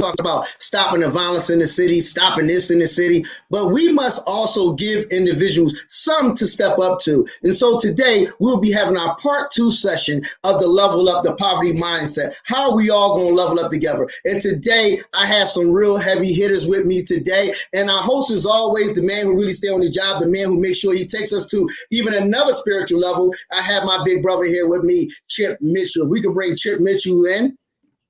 talk about stopping the violence in the city, stopping this in the city, but we must also give individuals something to step up to. And so today we'll be having our part 2 session of the Level Up the Poverty Mindset. How are we all going to level up together? And today I have some real heavy hitters with me today. And our host is always the man who really stay on the job, the man who makes sure he takes us to even another spiritual level. I have my big brother here with me, Chip Mitchell. If we could bring Chip Mitchell in.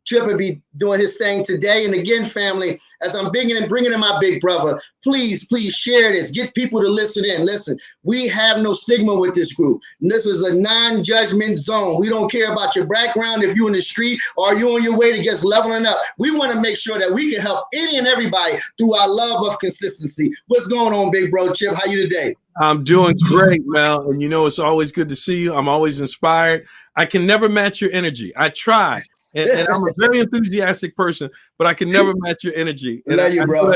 Chip will be doing his thing today. And again, family, as I'm bringing in my big brother, please share this. Get people to listen in. Listen, we have no stigma with this group. This is a non-judgment zone. We don't care about your background, if you're in the street or you're on your way to get leveling up. We want to make sure that we can help any and everybody through our love of consistency. What's going on, big bro Chip? How you today? I'm doing great, Mel. And it's always good to see you. I'm always inspired. I can never match your energy. I try. And I'm a very enthusiastic person, but I can never match your energy. And Love you, bro.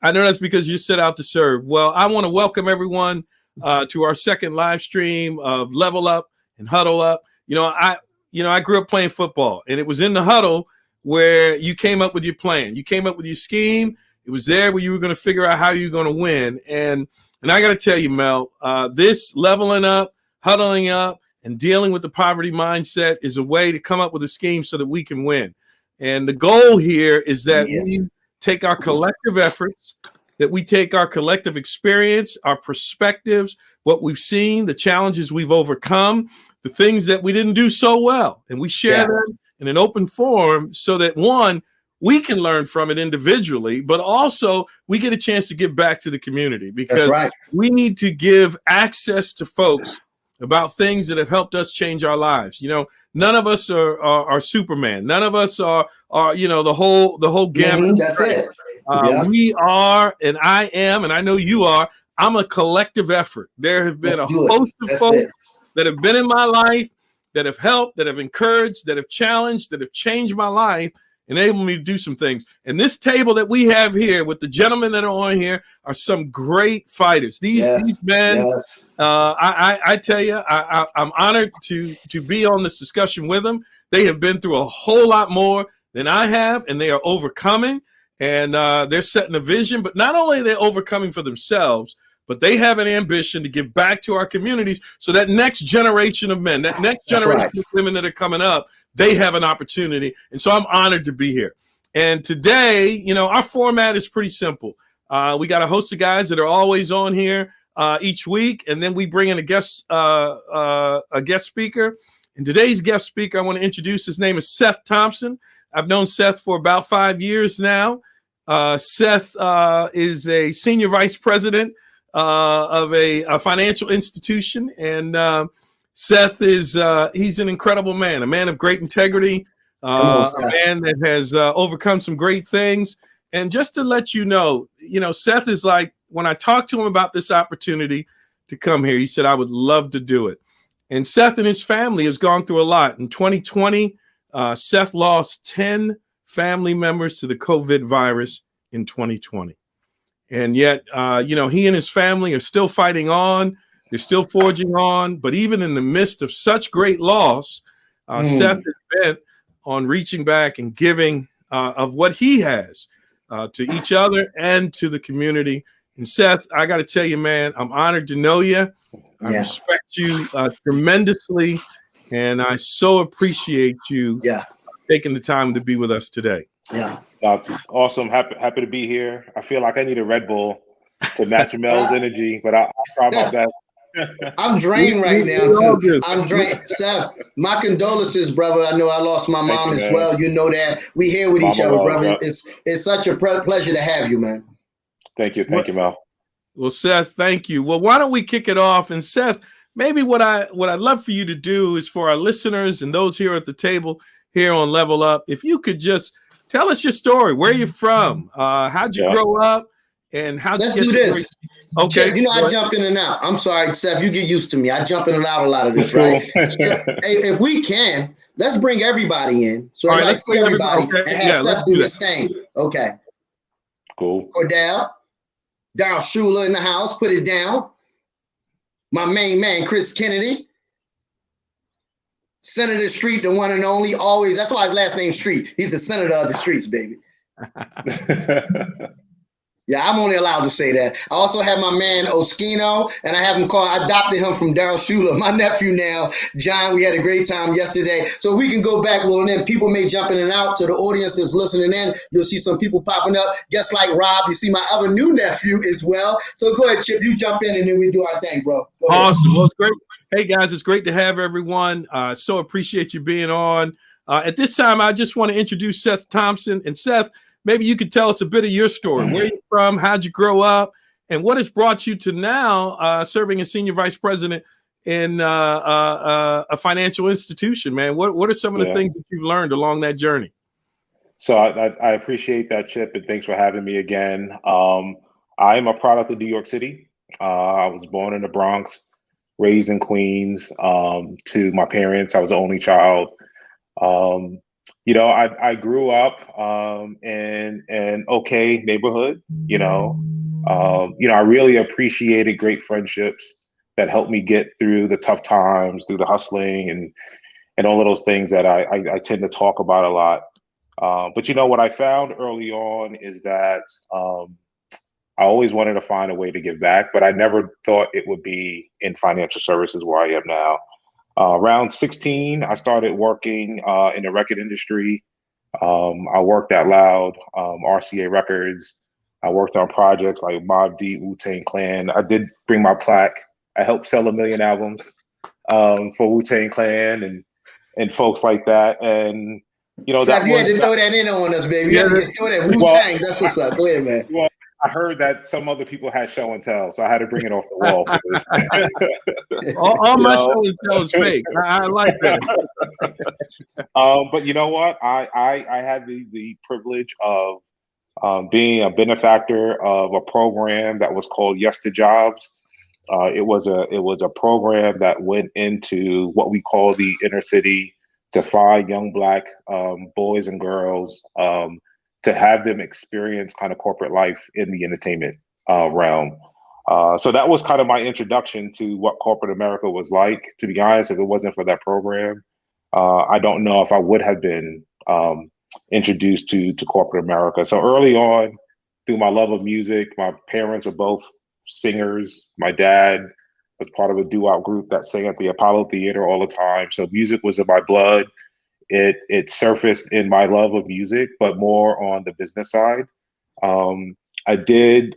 I know that's because you set out to serve. Well, I want to welcome everyone to our second live stream of Level Up and Huddle Up. I grew up playing football, and it was in the huddle where you came up with your plan. You came up with your scheme. It was there where you were going to figure out how you were going to win. And I got to tell you, Mel, this leveling up, huddling up, and dealing with the poverty mindset is a way to come up with a scheme so that we can win. And the goal here is that we take our collective efforts, that we take our collective experience, our perspectives, what we've seen, the challenges we've overcome, the things that we didn't do so well, and we share them in an open forum so that, one, we can learn from it individually, but also we get a chance to give back to the community, because we need to give access to folks about things that have helped us change our lives. None of us are Superman. None of us are the whole gamut. That's it. We are, and I am, and I know you are. I'm a collective effort. There have been a host of folks that have been in my life, that have helped, that have encouraged, that have challenged, that have changed my life, enabled me to do some things. And this table that we have here with the gentlemen that are on here are some great fighters. These men, I tell you, I'm honored to be on this discussion with them. They have been through a whole lot more than I have, and they are overcoming, and they're setting a vision. But not only are they overcoming for themselves, but they have an ambition to give back to our communities, so that next generation of men, that next generation of women that are coming up, they have an opportunity. And so I'm honored to be here. And today, our format is pretty simple. We got a host of guys that are always on here each week, and then we bring in a guest speaker. And today's guest speaker, I want to introduce, his name is Seth Thompson. I've known Seth for about 5 years now. Seth is a senior vice president of a financial institution, and Seth is he's an incredible man, a man of great integrity, a man that has overcome some great things. And just to let you know, Seth is like, when I talked to him about this opportunity to come here, he said, I would love to do it. And Seth and his family has gone through a lot. In 2020, Seth lost 10 family members to the COVID virus in 2020. And yet, he and his family are still fighting on. They're still forging on. But even in the midst of such great loss, Seth is bent on reaching back and giving of what he has to each other and to the community. And Seth, I got to tell you, man, I'm honored to know you. I respect you tremendously. And I so appreciate you taking the time to be with us today. Yeah. That's awesome. Happy to be here. I feel like I need a Red Bull to match Mel's energy, but I'll try my best. I'm drained right now, too. I'm drained. Seth, my condolences, brother. I know I lost my mom as well. You know that. We here with each other, brother. It's such a pleasure to have you, man. Thank you, Mel. Well, Seth, thank you. Well, why don't we kick it off? And Seth, maybe what I'd love for you to do is, for our listeners and those here at the table here on Level Up, if you could just tell us your story. Where you're from? How'd you grow up? And how? Let's do this. Okay. I jump in and out. I'm sorry, Seth. You get used to me. I jump in and out a lot of this, right? If we can, let's bring everybody in. So I see everybody and have Seth do his thing. Okay. Cool. Cordell, Darryl Schuler in the house. Put it down. My main man, Chris Kennedy. Senator Street, the one and only, always. That's why his last name's Street. He's the senator of the streets, baby. Yeah, I'm only allowed to say that. I also have my man Oskino, and I have him called. I adopted him from Daryl Schuler, my nephew now. John, we had a great time yesterday. So we can go back a little, and then people may jump in and out. To the audience that's listening in, you'll see some people popping up, just like Rob. You see my other new nephew as well. So go ahead, Chip. You jump in, and then we do our thing, bro. Awesome. Well, it's great. Hey, guys, it's great to have everyone. So appreciate you being on. At this time, I just want to introduce Seth Thompson. And Seth, maybe you could tell us a bit of your story. Where you from? How'd you grow up? And what has brought you to now serving as senior vice president in a financial institution, man? What are some of the things that you've learned along that journey? So I appreciate that, Chip, and thanks for having me again. I am a product of New York City. I was born in the Bronx, raised in Queens. To my parents, I was the only child. I grew up in an okay neighborhood. I really appreciated great friendships that helped me get through the tough times, through the hustling and all of those things that I tend to talk about a lot. But what I found early on is that I always wanted to find a way to give back, but I never thought it would be in financial services where I am now. Around 16, I started working in the record industry. I worked at Loud, RCA Records. I worked on projects like Mobb Deep, Wu-Tang Clan. I did bring my plaque. I helped sell 1 million albums for Wu-Tang Clan and folks like that. And Seth, you had to throw that in on us, baby. You had to just throw that Wu-Tang. That's what's up. Go ahead, man. Well, I heard that some other people had show and tell, so I had to bring it off the wall for this. all my show and tell is fake. I like that. But you know what? I had the privilege of being a benefactor of a program that was called Yes to Jobs. It was a program that went into what we call the inner city to find young Black boys and girls to have them experience kind of corporate life in the entertainment realm. So that was kind of my introduction to what corporate America was like. To be honest, if it wasn't for that program, I don't know if I would have been introduced to corporate America. So early on, through my love of music, my parents are both singers. My dad was part of a doo-wop group that sang at the Apollo Theater all the time. So music was in my blood. It surfaced in my love of music, but more on the business side. I did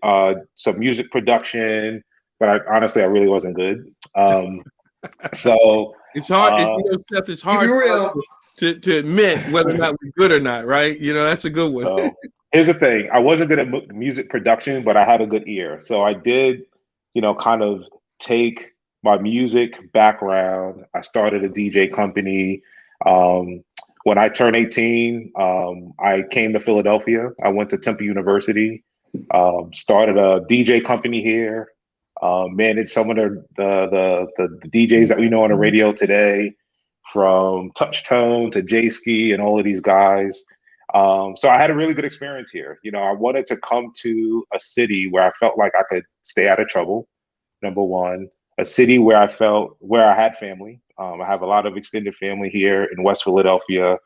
some music production, but honestly, I really wasn't good. So it's hard. Seth, it's hard to admit whether or not we're good or not, right? That's a good one. So, here's the thing. I wasn't good at music production, but I had a good ear. So I did, kind of take my music background. I started a DJ company. When I turned 18, I came to Philadelphia. I went to Temple University, started a DJ company here, managed some of the DJs that we know on the radio today, from Touch Tone to J Ski and all of these guys. So I had a really good experience here. I wanted to come to a city where I felt like I could stay out of trouble, number one. A city where I had family. I have a lot of extended family here in West Philadelphia,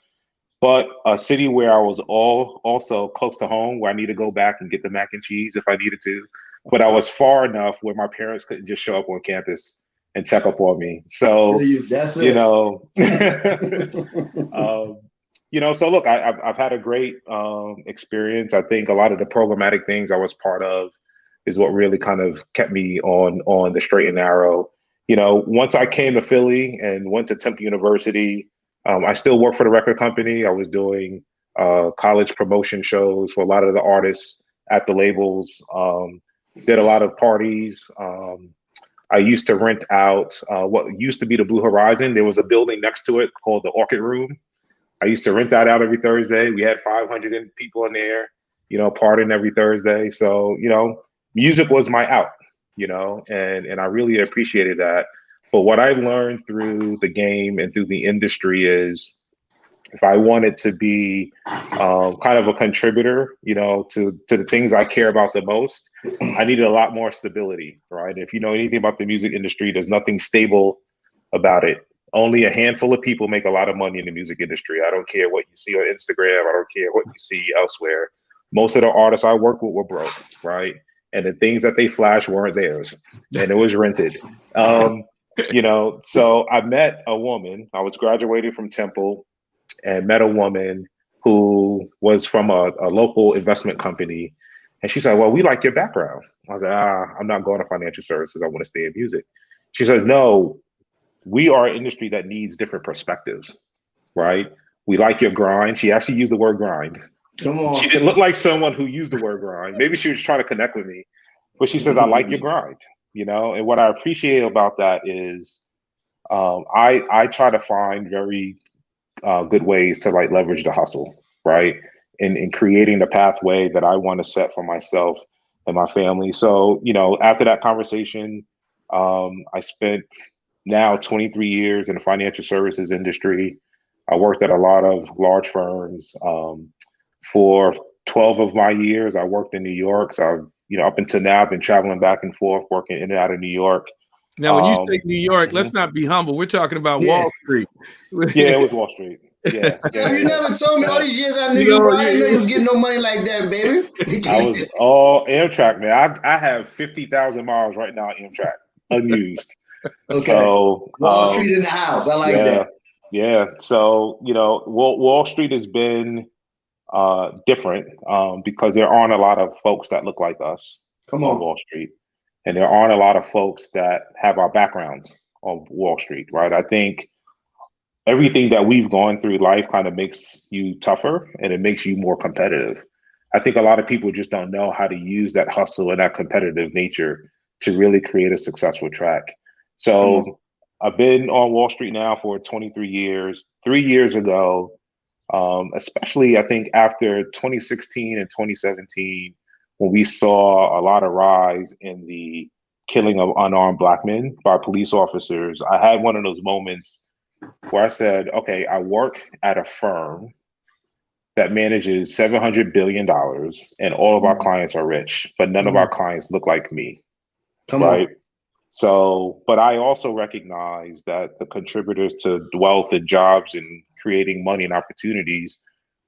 but a city where I was also close to home, where I need to go back and get the mac and cheese if I needed to. But I was far enough where my parents couldn't just show up on campus and check up on me. So, that's it. So look, I've had a great experience. I think a lot of the programmatic things I was part of is what really kind of kept me on the straight and narrow. Once I came to Philly and went to Temple University, I still work for the record company. I was doing college promotion shows for a lot of the artists at the labels, did a lot of parties. I used to rent out what used to be the Blue Horizon. There was a building next to it called the Orchid Room. I used to rent that out every Thursday. We had 500 people in there, partying every Thursday. So, music was my out, and I really appreciated that. But what I learned through the game and through the industry is if I wanted to be kind of a contributor, to the things I care about the most, I needed a lot more stability, right? If you know anything about the music industry, there's nothing stable about it. Only a handful of people make a lot of money in the music industry. I don't care what you see on Instagram. I don't care what you see elsewhere. Most of the artists I worked with were broke, right? And the things that they flashed weren't theirs, and it was rented. So I met a woman. I was graduating from Temple and met a woman who was from a local investment company. And she said, well, we like your background. I was like, I'm not going to financial services. I want to stay in music. She says, no, we are an industry that needs different perspectives, right? We like your grind. She actually used the word grind. Come on. She didn't look like someone who used the word grind. Maybe she was trying to connect with me, but she says, I like your grind, and what I appreciate about that is I try to find very good ways to like leverage the hustle, right? In creating the pathway that I want to set for myself and my family. So, after that conversation, I spent now 23 years in the financial services industry. I worked at a lot of large firms. For 12 of my years, I worked in New York. So, up until now, I've been traveling back and forth, working in and out of New York. Now, when you say New York, let's not be humble. We're talking about Wall Street. Yeah, it was Wall Street. Yeah. You never told me all these years I knew you, bro. I didn't know you was getting no money like that, baby. I was all Amtrak, man. I have 50,000 miles right now, Amtrak, unused. Okay. So Wall Street in the house. I like that. Yeah. So, Wall Street has been different because there aren't a lot of folks that look like us on Wall Street. And there aren't a lot of folks that have our backgrounds on Wall Street, right? I think everything that we've gone through life kind of makes you tougher and it makes you more competitive. I think a lot of people just don't know how to use that hustle and that competitive nature to really create a successful track. So I've been on Wall Street now for 23 years. 3 years ago, especially I think after 2016 and 2017, when we saw a lot of rise in the killing of unarmed Black men by police officers, I had one of those moments where I said, okay, I work at a firm that manages $700 billion and all of our clients are rich, but none of our clients look like me. Right? So, but I also recognize that the contributors to wealth and jobs and creating money and opportunities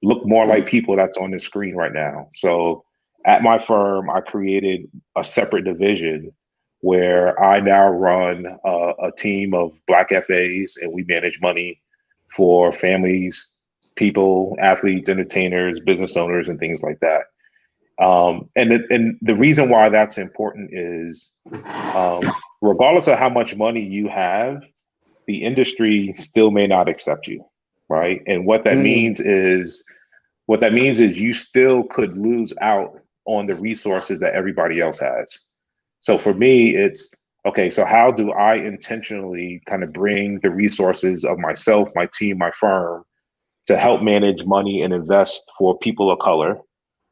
look more like people that's on the screen right now. So at my firm, I created a separate division where I now run a team of Black FAs, and we manage money for families, people, athletes, entertainers, business owners, and things like that. And the reason why that's important is regardless of how much money you have, the industry still may not accept you, right? And what that means is you still could lose out on the resources that everybody else has. So for me, it's okay, so how do I intentionally kind of bring the resources of myself, my team, my firm to help manage money and invest for people of color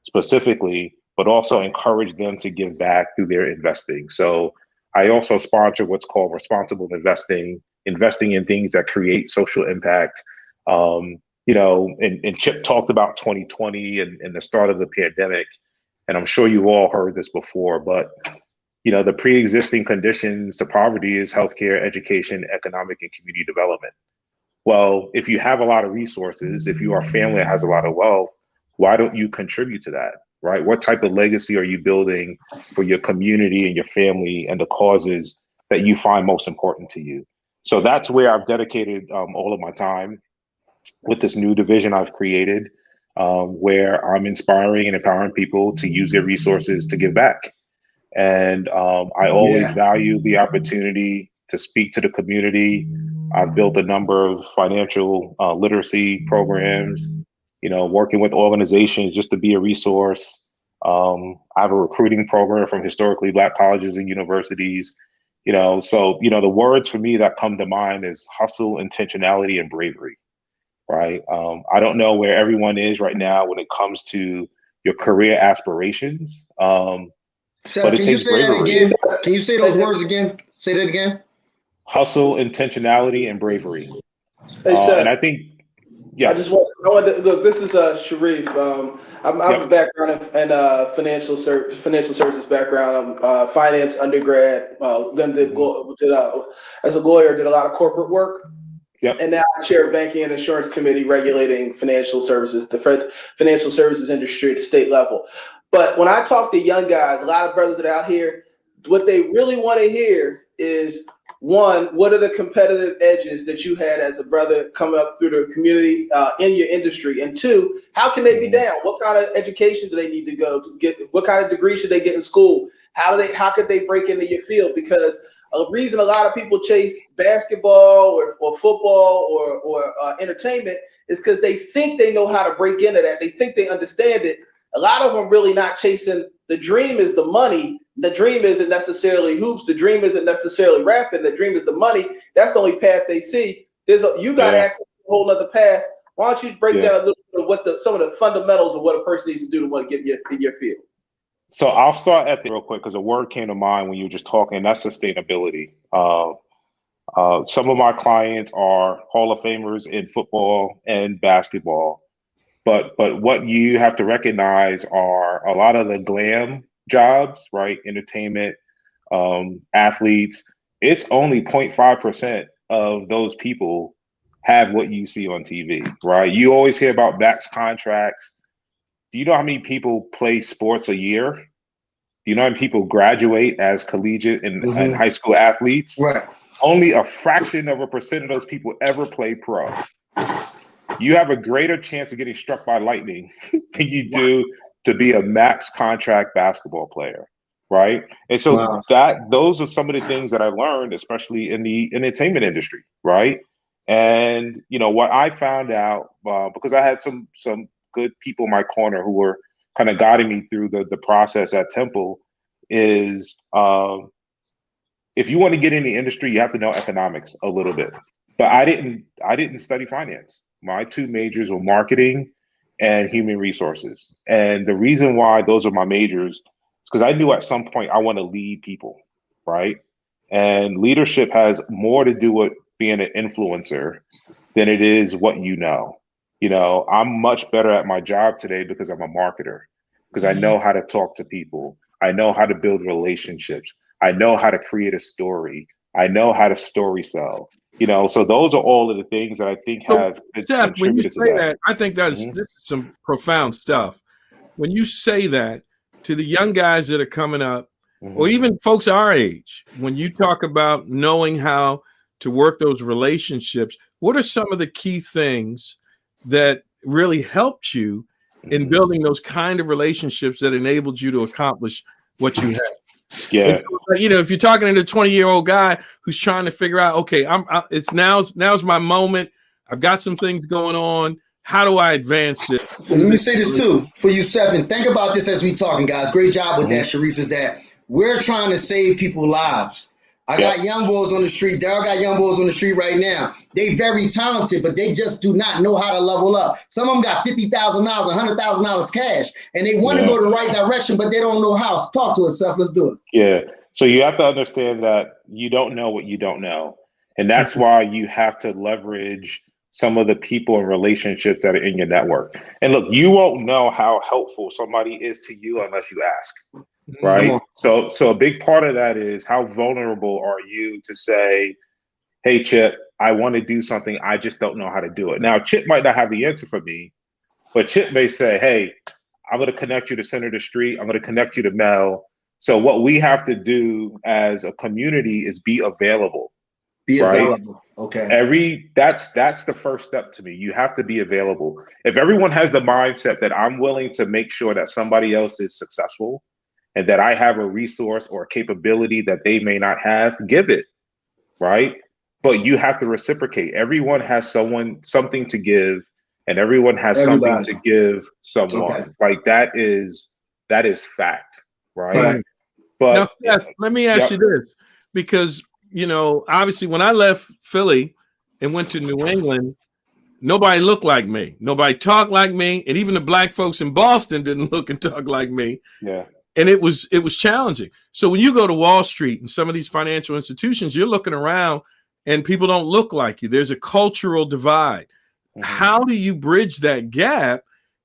specifically, but also encourage them to give back through their investing. So I also sponsor what's called responsible investing in things that create social impact. And Chip talked about 2020 and the start of the pandemic. And I'm sure you've all heard this before, but the pre-existing conditions to poverty is healthcare, education, economic, and community development. Well, if you have a lot of resources, if you are a family that has a lot of wealth, why don't you contribute to that, right? What type of legacy are you building for your community and your family and the causes that you find most important to you? So that's where I've dedicated all of my time with this new division I've created, where I'm inspiring and empowering people to use their resources to give back. And I always value the opportunity to speak to the community. I've built a number of financial literacy programs, working with organizations just to be a resource. I have a recruiting program from historically Black colleges and universities. So the words for me that come to mind is hustle, intentionality, and bravery, right? I don't know where everyone is right now when it comes to your career aspirations. Seth, but it can you takes say bravery. that again? Can you say those words again? Say that again. Hustle, intentionality, and bravery. Hey, Seth, and I think, yes. I want to look. This is Sharif. I have a background in financial services background. I'm finance undergrad. Then as a lawyer, did a lot of corporate work. Yep. And now I chair banking and insurance committee regulating financial services, the financial services industry at the state level. But when I talk to young guys, a lot of brothers that are out here, what they really want to hear is, one, what are the competitive edges that you had as a brother coming up through the community in your industry? And two, how can they be down? What kind of education do they need to go to get? What kind of degree should they get in school? How could they break into your field? Because a reason a lot of people chase basketball or football or entertainment is because they think they know how to break into that. They think they understand it. A lot of them really not chasing. The dream is the money. The dream isn't necessarily hoops. The dream isn't necessarily rapping. The dream is the money. That's the only path they see. You got access to a whole other path. Why don't you break down a little bit of what some of the fundamentals of what a person needs to do to want to get in your field? So I'll start at the real quick because a word came to mind when you were just talking, and that's sustainability. Some of my clients are Hall of Famers in football and basketball, but what you have to recognize are a lot of the glam jobs, right? Entertainment, athletes. It's only 0.5% of those people have what you see on TV, right? You always hear about max contracts. Do you know how many people play sports a year? Do you know how many people graduate as collegiate and high school athletes? Right. Only a fraction of a percent of those people ever play pro. You have a greater chance of getting struck by lightning than you do to be a max contract basketball player, right? And so those are some of the things that I learned, especially in the entertainment industry, right? And what I found out because I had some good people in my corner who were kind of guiding me through the process at Temple is if you want to get in the industry, you have to know economics a little bit. But I didn't study finance. My two majors were marketing and human resources. And the reason why those are my majors is because I knew at some point I want to lead people, right? And leadership has more to do with being an influencer than it is what you know. I'm much better at my job today because I'm a marketer, because I know how to talk to people. I know how to build relationships. I know how to create a story. I know how to story sell. So those are all of the things that I think have Seth, when you contributed say to that. I think this is some profound stuff. When you say that to the young guys that are coming up, or even folks our age, when you talk about knowing how to work those relationships, what are some of the key things that really helped you in building those kind of relationships that enabled you to accomplish what you had? Yeah. If you're talking to a 20-year-old guy who's trying to figure out, okay, it's now's my moment. I've got some things going on. How do I advance this? Let me say this too for you, Seth, and think about this as we talking, guys. Great job with that, Sharif, is that we're trying to save people's lives. I got young boys on the street. Daryl got young boys on the street right now. They very talented, but they just do not know how to level up. Some of them got $50,000, $100,000 cash, and they want to go the right direction, but they don't know how. Talk to us, Seth. Let's do it. Yeah. So you have to understand that you don't know what you don't know. And that's why you have to leverage some of the people and relationships that are in your network. And look, you won't know how helpful somebody is to you unless you ask. Right. So a big part of that is how vulnerable are you to say, hey, Chip, I want to do something. I just don't know how to do it. Now, Chip might not have the answer for me, but Chip may say, hey, I'm going to connect you to Senator Street. I'm going to connect you to Mel. So what we have to do as a community is be available. Be available. Okay. That's the first step to me. You have to be available. If everyone has the mindset that I'm willing to make sure that somebody else is successful, and that I have a resource or a capability that they may not have, give it, right? But you have to reciprocate. Everyone has something to give, and everyone has something to give someone. Okay. Like that is fact, right? But now, Seth, let me ask you this, because obviously when I left Philly and went to New England, nobody looked like me. Nobody talked like me, and even the black folks in Boston didn't look and talk like me. Yeah. And it was challenging. So when you go to Wall Street and some of these financial institutions, you're looking around and people don't look like you. There's a cultural divide. How do you bridge that gap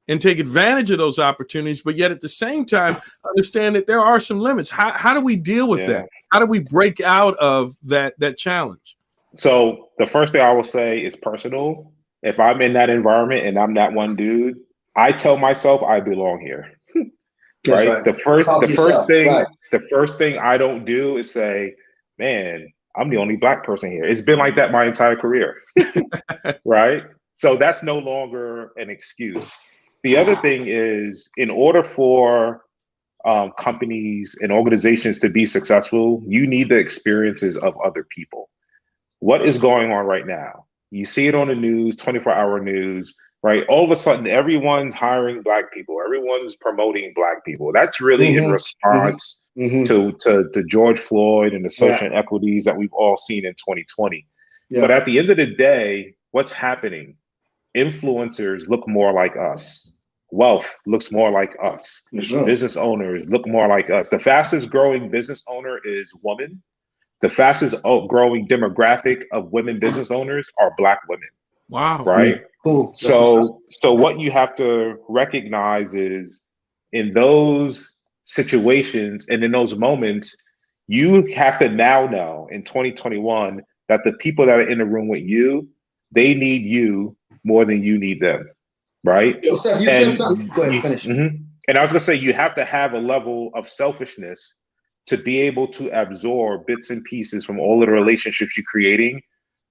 and take advantage of those opportunities, but yet at the same time understand that there are some limits? How do we deal with that? How do we break out of that challenge? So the first thing I will say is personal. If I'm in that environment and I'm that one dude, I tell myself I belong here. That's Right? right. The first thing Right. the first thing I don't do is say, man, I'm the only black person here. It's been like that my entire career. Right? So that's no longer an excuse. The other thing is, in order for companies and organizations to be successful, you need the experiences of other people. What is going on right now? You see it on the news, 24-hour news, right? All of a sudden, everyone's hiring black people. Everyone's promoting black people. That's really in response to George Floyd and the social inequities that we've all seen in 2020. Yeah. But at the end of the day, what's happening? Influencers look more like us. Wealth looks more like us. Business owners look more like us. The fastest growing business owner is woman. The fastest growing demographic of women business owners are black women. Wow. Right? Cool. So what you have to recognize is, in those situations and in those moments, you have to now know in 2021 that the people that are in the room with you, they need you more than you need them. Right? Yo, Seth, you said something. Go ahead, finish. And I was gonna say, you have to have a level of selfishness to be able to absorb bits and pieces from all of the relationships you're creating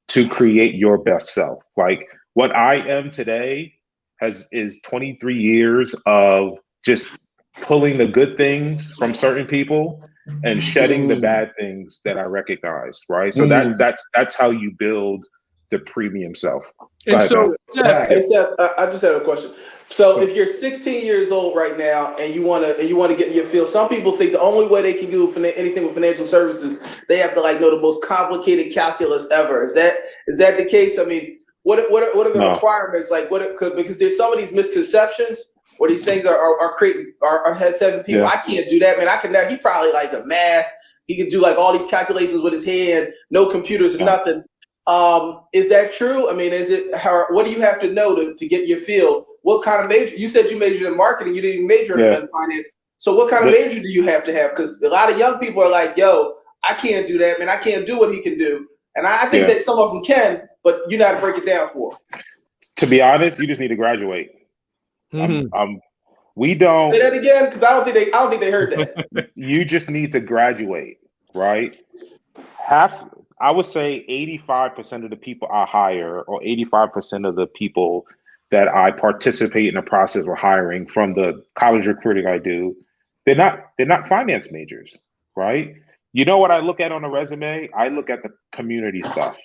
to create your best self. Like what I am today is 23 years of just pulling the good things from certain people and shedding the bad things that I recognize. Right. So that's how you build the premium self. And so, Seth, I just had a question. So if you're 16 years old right now and you want to get in your field, some people think the only way they can do anything with financial services, they have to know the most complicated calculus ever. Is that the case? I mean, what are the requirements? Because there's some of these misconceptions where these things are creating has having people. I can't do that, man. He probably the math. He can do all these calculations with his hand, no computers or nothing. Is that true? I mean, what do you have to know to get in your field? What kind of major? You said you majored in marketing. You didn't even major in finance. So what kind of major do you have to have? Because a lot of young people are like, yo, I can't do that, man. I can't do what he can do. And I think that some of them can, but you know how to break it down for them. To be honest, you just need to graduate. We don't. Say that again, because I don't think they heard that. You just need to graduate, right? I would say 85% of the people I hire, or 85% of the people that I participate in the process of hiring from the college recruiting I do, they're not finance majors, right? You know what I look at on a resume? I look at the community stuff.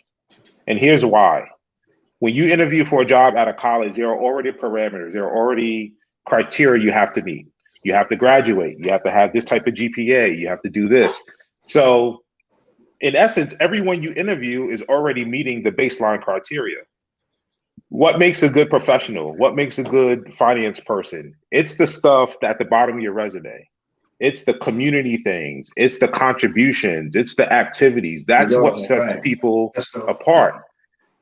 And here's why. When you interview for a job at a college, there are already parameters, there are already criteria you have to meet. You have to graduate, you have to have this type of GPA, you have to do this. So in essence, everyone you interview is already meeting the baseline criteria. What makes a good professional? What makes a good finance person? It's the stuff at the bottom of your resume. It's the community things. It's the contributions. It's the activities. That's what sets people apart.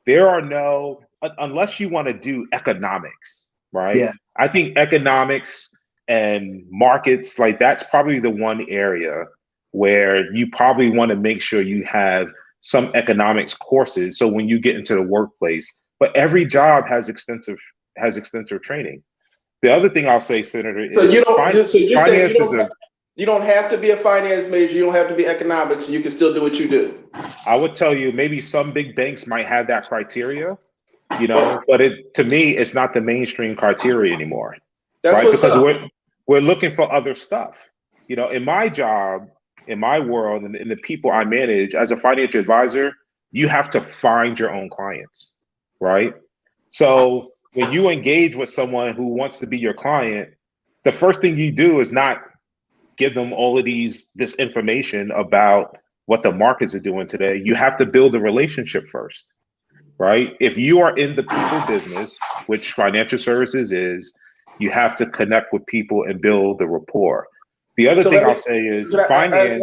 There are no, unless you want to do economics, right? Yeah. I think economics and markets, that's probably the one area where you probably want to make sure you have some economics courses. So when you get into the workplace, but every job has extensive training. The other thing I'll say, Senator, you don't have to be a finance major. You don't have to be economics. You can still do what you do. I would tell you maybe some big banks might have that criteria, but to me, it's not the mainstream criteria anymore. That's right? Because up. we're looking for other stuff. In my job, in my world, and in the people I manage as a financial advisor, you have to find your own clients, right? So when you engage with someone who wants to be your client, the first thing you do is not give them all of this information about what the markets are doing today. You have to build a relationship first, right? If you are in the people business, which financial services is, you have to connect with people and build the rapport. The other thing I'll say is finance.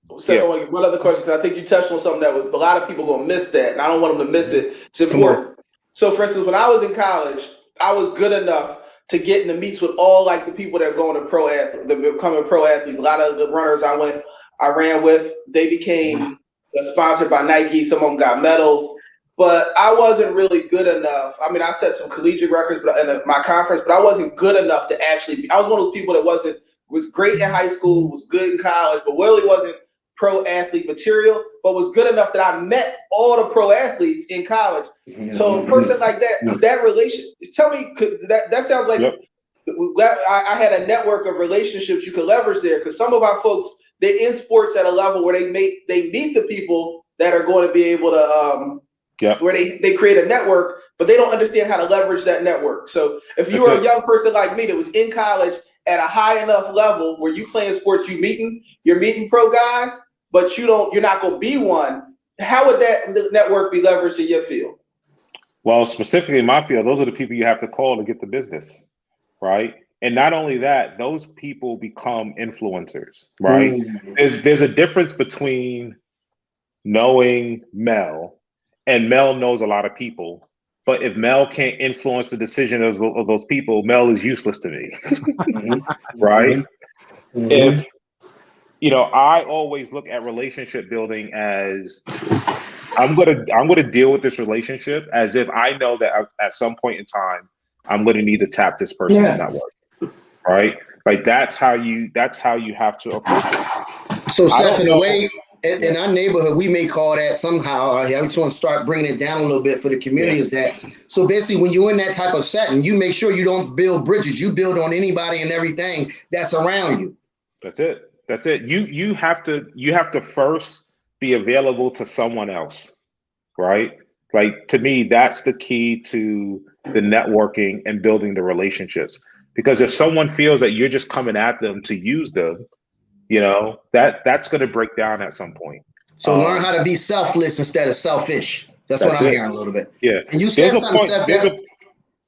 One other question, because I think you touched on something that a lot of people going to miss that, and I don't want them to miss it. It's important. So, for instance, when I was in college, I was good enough to get in the meets with all the people that are going to becoming pro athletes. A lot of the runners I ran with, they became sponsored by Nike. Some of them got medals. But I wasn't really good enough. I mean, I set some collegiate records in my conference, but I wasn't good enough to actually be. I was one of those people that was great in high school, was good in college, but really wasn't pro athlete material, but was good enough that I met all the pro athletes in college. So a person like that relation, tell me, that sounds like I had a network of relationships you could leverage there, because some of our folks, they're in sports at a level where they meet the people that are going to be able to where they create a network, but they don't understand how to leverage that network. So if you are a young person like me that was in college at a high enough level where you playing sports, you're meeting pro guys, but you're not going to be one, how would that network be leveraged in your field? Well, specifically in my field, those are the people you have to call to get the business, right? And not only that, those people become influencers, right? There's a difference between knowing Mel, and Mel knows a lot of people, but if Mel can't influence the decision of those people, Mel is useless to me, right? If I always look at relationship building as I'm gonna deal with this relationship as if I know that at some point in time I'm gonna need to tap this person's network, right? Like that's how you have to approach it. So Seth, in a way, in our neighborhood, we may call that somehow. I just want to start bringing it down a little bit for the community. Is that so? Basically, when you're in that type of setting, you make sure you don't build bridges. You build on anybody and everything that's around you. That's it. You have to first be available to someone else, right? Like to me, that's the key to the networking and building the relationships. Because if someone feels that you're just coming at them to use them, that's going to break down at some point. So learn how to be selfless instead of selfish. That's what I'm hearing a little bit. Yeah. And you said something, Seth.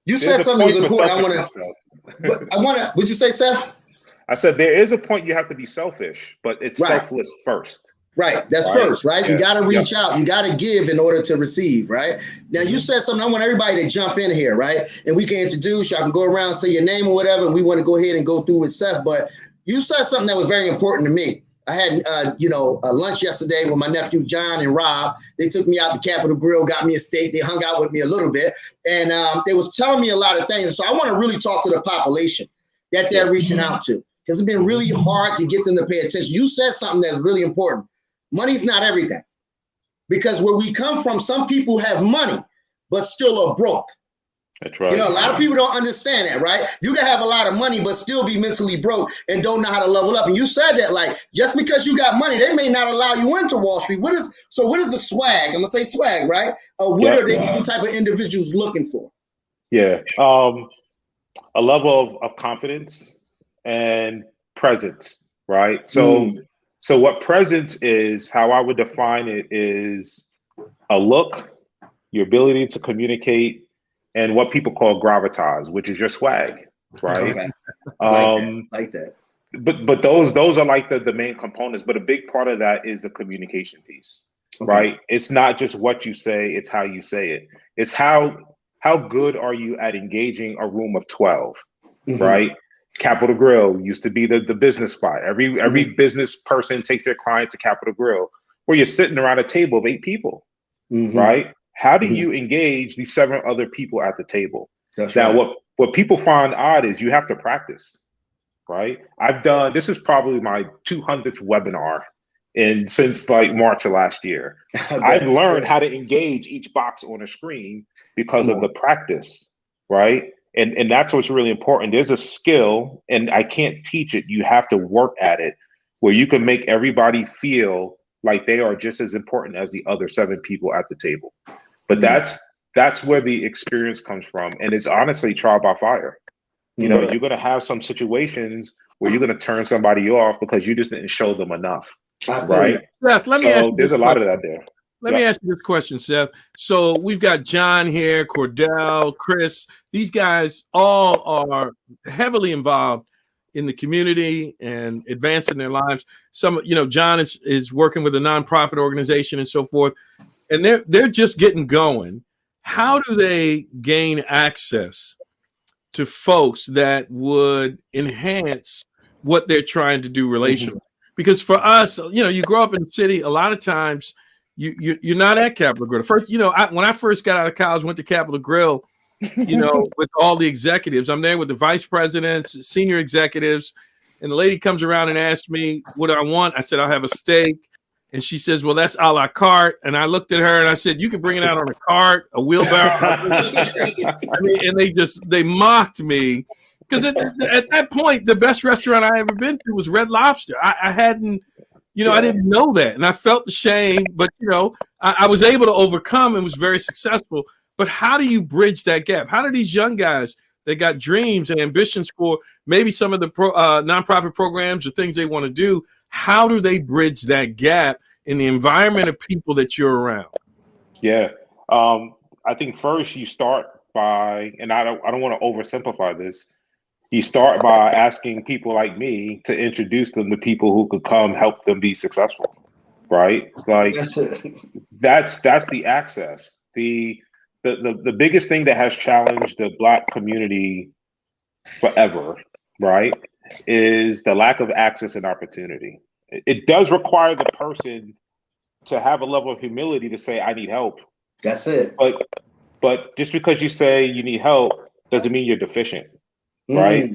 You said something that was important. Would you say, Seth? I said there is a point you have to be selfish, but it's selfless first. Right. That's first, right? Yeah. You got to reach out. You got to give in order to receive, right? Now, you said something. I want everybody to jump in here, right? And we can introduce you. I can go around, say your name or whatever. And we want to go ahead and go through with Seth. But you said something that was very important to me. I had, a lunch yesterday with my nephew, John and Rob. They took me out to Capitol Grill, got me a steak. They hung out with me a little bit. And they was telling me a lot of things. So I want to really talk to the population that they're reaching out to, because it's been really hard to get them to pay attention. You said something that's really important. Money's not everything. Because where we come from, some people have money, but still are broke. That's right. A lot of people don't understand that, right? You can have a lot of money, but still be mentally broke and don't know how to level up. And you said that, like, just because you got money, they may not allow you into Wall Street. What is the swag? I'm gonna say swag, right? What are they, what type of individuals looking for? Yeah, a level of confidence and presence, right? So what presence is, how I would define it, is a look, your ability to communicate, and what people call gravitas, which is your swag, right? Okay. Like that. But those are like the main components. But a big part of that is the communication piece, right? It's not just what you say; it's how you say it. It's how good are you at engaging a room of 12, right? Capitol Grill used to be the business spot. Every business person takes their client to Capitol Grill, where you're sitting around a table of 8 people, right? How do you engage these 7 other people at the table? What people find odd is you have to practice, right? This is probably my 200th webinar since like March of last year. I've learned how to engage each box on a screen because of the practice, right? And that's what's really important. There's a skill, and I can't teach it. You have to work at it, where you can make everybody feel like they are just as important as the other 7 people at the table. But that's where the experience comes from. And it's honestly trial by fire. You're going to have some situations where you're going to turn somebody off because you just didn't show them enough, right? Seth, there's a lot of that there. Let me ask you this question, Seth. So we've got John here, Cordell, Chris. These guys all are heavily involved in the community and advancing their lives. John is working with a nonprofit organization and so forth, and they're just getting going. How do they gain access to folks that would enhance what they're trying to do relationally? Because for us, you grow up in the city, a lot of times you're not at Capitol Grill. First, when I first got out of college, went to Capitol Grill, with all the executives. I'm there with the vice presidents, senior executives, and the lady comes around and asks me what I want. I said, I'll have a steak. And she says, well, that's a la carte. And I looked at her and I said, you can bring it out on a cart, a wheelbarrow. And they mocked me. Because at that point, the best restaurant I ever been to was Red Lobster. I hadn't, I didn't know that. And I felt the shame, but, I was able to overcome and was very successful. But how do you bridge that gap? How do these young guys that got dreams and ambitions for maybe some of the nonprofit programs or things they want to do, how do they bridge that gap in the environment of people that you're around? Yeah. I think first you start by, and I don't want to oversimplify this, you start by asking people like me to introduce them to people who could come help them be successful, right? Like that's the access. The biggest thing that has challenged the Black community forever, right, is the lack of access and opportunity. It does require the person to have a level of humility to say, I need help. That's it. But just because you say you need help doesn't mean you're deficient, right?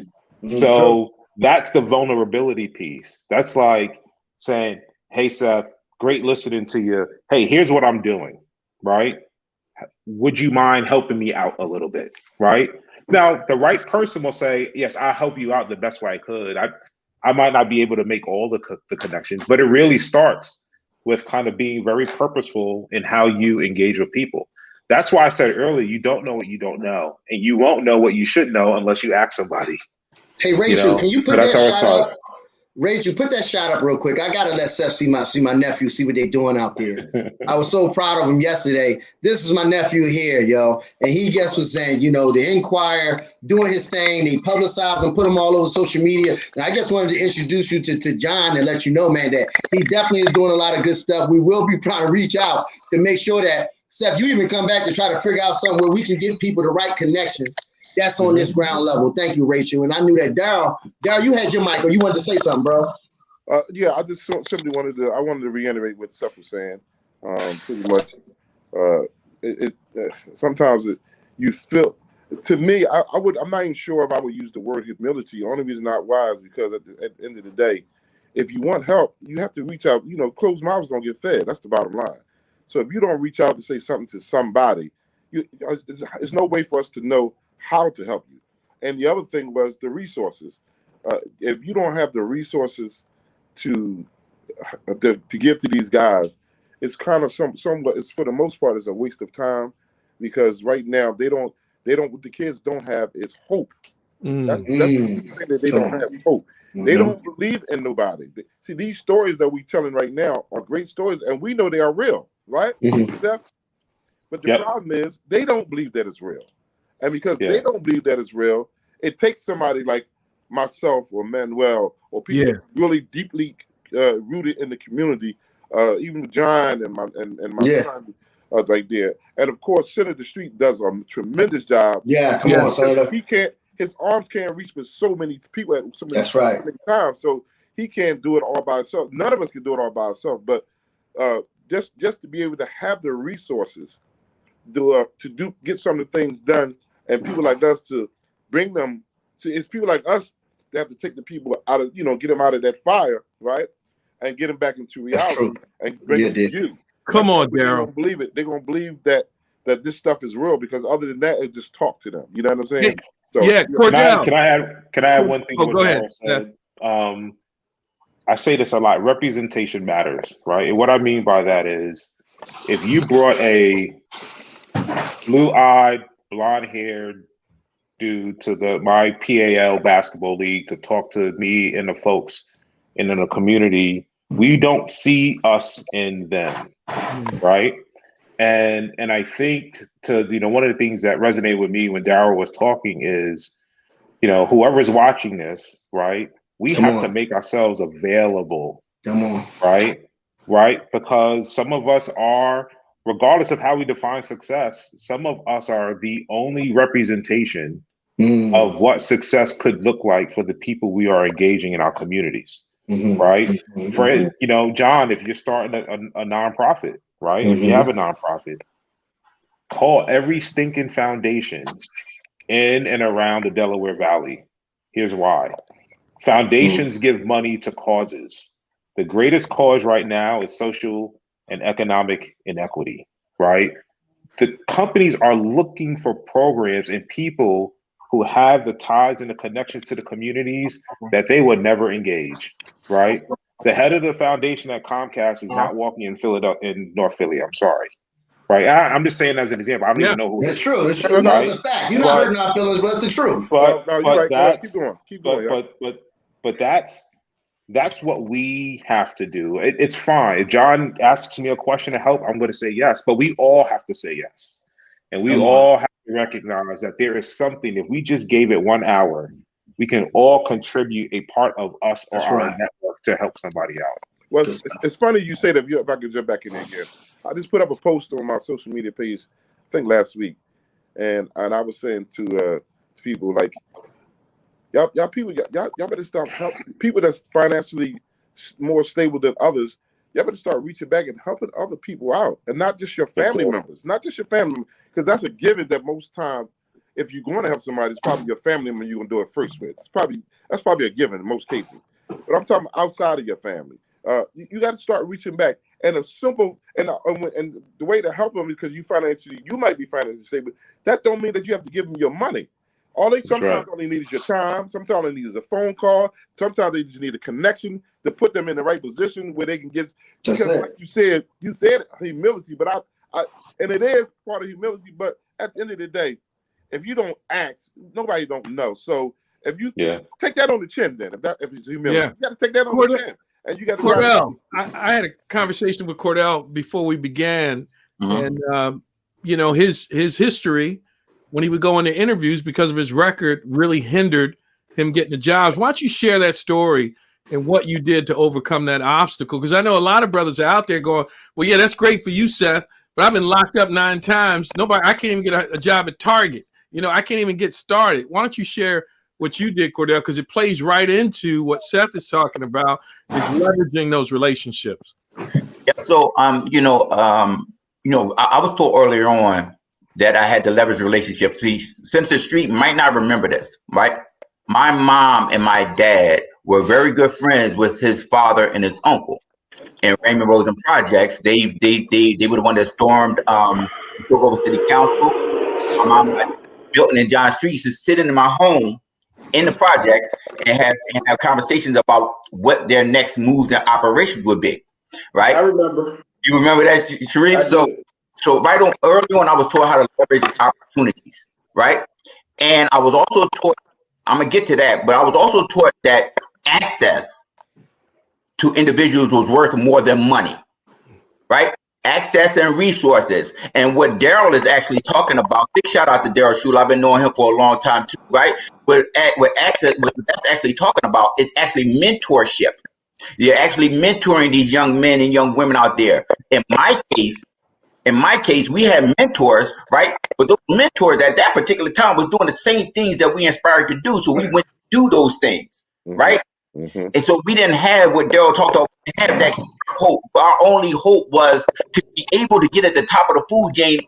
So that's the vulnerability piece. That's like saying, hey, Seth, great listening to you. Hey, here's what I'm doing, right? Would you mind helping me out a little bit, right? Now, the right person will say, yes, I'll help you out the best way I could. I might not be able to make all the connections, but it really starts with kind of being very purposeful in how you engage with people. That's why I said earlier, you don't know what you don't know, and you won't know what you should know unless you ask somebody. Hey, Rachel, can you put that shot up? Rachel, put that shot up real quick. I gotta let Seth see my nephew, see what they're doing out there. I was so proud of him yesterday. This is my nephew here, yo. And he just was saying, the Inquirer doing his thing. They publicize and put him all over social media. And I just wanted to introduce you to John and let you know, man, that he definitely is doing a lot of good stuff. We will be trying to reach out to make sure that, Seth, you even come back to try to figure out something where we can get people the right connections. That's on this ground level. Thank you, Rachel. And I knew that Daryl, you had your mic, or you wanted to say something, bro. Yeah, I just simply wanted to reiterate what Seth was saying. Pretty much, sometimes you feel. To me, I'm not even sure if I would use the word humility. The only reason not wise because at the end of the day, if you want help, you have to reach out. Closed mouths don't get fed. That's the bottom line. So if you don't reach out to say something to somebody, there's no way for us to know how to help you. And the other thing was the resources. If you don't have the resources to give to these guys, it's kind of somewhat. It's for the most part, it's a waste of time because right now what the kids don't have is hope. That's the thing that they don't have hope. They don't believe in nobody. See, these stories that we're telling right now are great stories, and we know they are real, right? Steph? But the problem is they don't believe that it's real. And because they don't believe that it's real, it takes somebody like myself or Manuel or people really deeply rooted in the community, even John and my son right there. And of course, Senator Street does a tremendous job. Yeah, come on, Senator. His arms can't reach with so many people at so many times. So he can't do it all by himself. None of us can do it all by ourselves. But just to be able to have the resources to get some of the things done, and people like us to bring them. See, it's people like us that have to take the people out of, get them out of that fire, right, and get them back into reality and bring them to you. Come on, Daryl. They're gonna believe it. They're gonna believe that this stuff is real because other than that, it's just talk to them. You know what I'm saying? So, Cordell. Can I add one thing? Go ahead. Said? I say this a lot. Representation matters, right? And what I mean by that is, if you brought a blue-eyed, blonde-haired dude to my PAL basketball league to talk to me and the folks in the community, we don't see us in them, right? And I think one of the things that resonated with me when Daryl was talking is, whoever's watching this, right? We have to make ourselves available. Come on. Right? Because some of us are, regardless of how we define success, some of us are the only representation of what success could look like for the people we are engaging in our communities, right? For John, if you're starting a nonprofit, right? If you have a nonprofit, call every stinking foundation in and around the Delaware Valley. Here's why. Foundations give money to causes. The greatest cause right now is social and economic inequity, right? The companies are looking for programs and people who have the ties and the connections to the communities that they would never engage, right? The head of the foundation at Comcast is not walking in Philadelphia, in North Philly. I'm sorry, right? I'm just saying as an example. I don't even know who. It's true. It's true. That's a fact. You're not hurting our feelings, but it's the truth. But no, but right. that's Keep going. but that's what we have to do. It's fine. If John asks me a question to help, I'm going to say yes. But we all have to say yes, and we all have to recognize that there is something. If we just gave it 1 hour, we can all contribute a part of us or our network to help somebody out. Well, it's funny you say that. If I could jump back in there again, I just put up a post on my social media page, I think last week, and I was saying to people like, y'all better stop helping people that's financially more stable than others. Y'all better start reaching back and helping other people out, and not just your family members, because that's a given that most times, if you're going to help somebody, it's probably your family member you're gonna do it first with. That's probably a given in most cases. But I'm talking outside of your family. You got to start reaching back, and a simple and the way to help them, because you might be financially stable. That don't mean that you have to give them your money. Sometimes all they need is your time. Sometimes they need is a phone call. Sometimes they just need a connection to put them in the right position where they can get. Because like you said humility, but and it is part of humility. But at the end of the day, if you don't ask, nobody don't know. So if you take that on the chin, then if it's humility, you got to take that on the chin. And you got Cordell. I had a conversation with Cordell before we began, and his history when he would go into interviews because of his record really hindered him getting the jobs. Why don't you share that story and what you did to overcome that obstacle? Because I know a lot of brothers are out there going, "Well, yeah, that's great for you, Seth, but I've been locked up 9 times. I can't even get a job at Target. I can't even get started." Why don't you share what you did, Cordell, because it plays right into what Seth is talking about, is leveraging those relationships. Yeah. So, I was told earlier on that I had to leverage relationships. See, since the street might not remember this, right? My mom and my dad were very good friends with his father and his uncle. And Raymond Rosen Projects, they were the one that stormed took over city council. My mom built in John Street, used to sit in my home in the projects and have conversations about what their next moves and operations would be, right? I remember. You remember that, Sharif? So right on early on, I was taught how to leverage opportunities, right? And I was also taught, I'm gonna get to that, but I was also taught that access to individuals was worth more than money, right? Access and resources. And what Daryl is actually talking about, big shout out to Daryl Schul. I've been knowing him for a long time too, right? What that's actually talking about is actually mentorship. You're actually mentoring these young men and young women out there. In my case, we had mentors, right? But those mentors at that particular time was doing the same things that we inspired to do. So we went to do those things, right? Mm-hmm. And so we didn't have what Daryl talked about. We had that hope. Our only hope was to be able to get at the top of the food game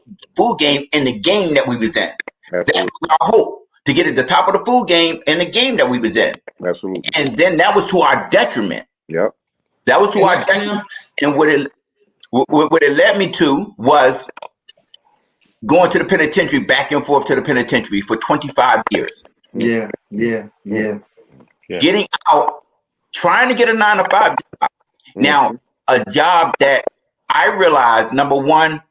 in the game that we was in. Absolutely. That was our hope, to get at the top of the food game in the game that we was in. Absolutely. And then that was to our detriment. Yep. That was to our detriment. And what it led me to was going to the penitentiary, back and forth to the penitentiary for 25 years. Yeah. Getting out, trying to get a 9-to-5 job. Mm-hmm. Now, a job that I realized, number one,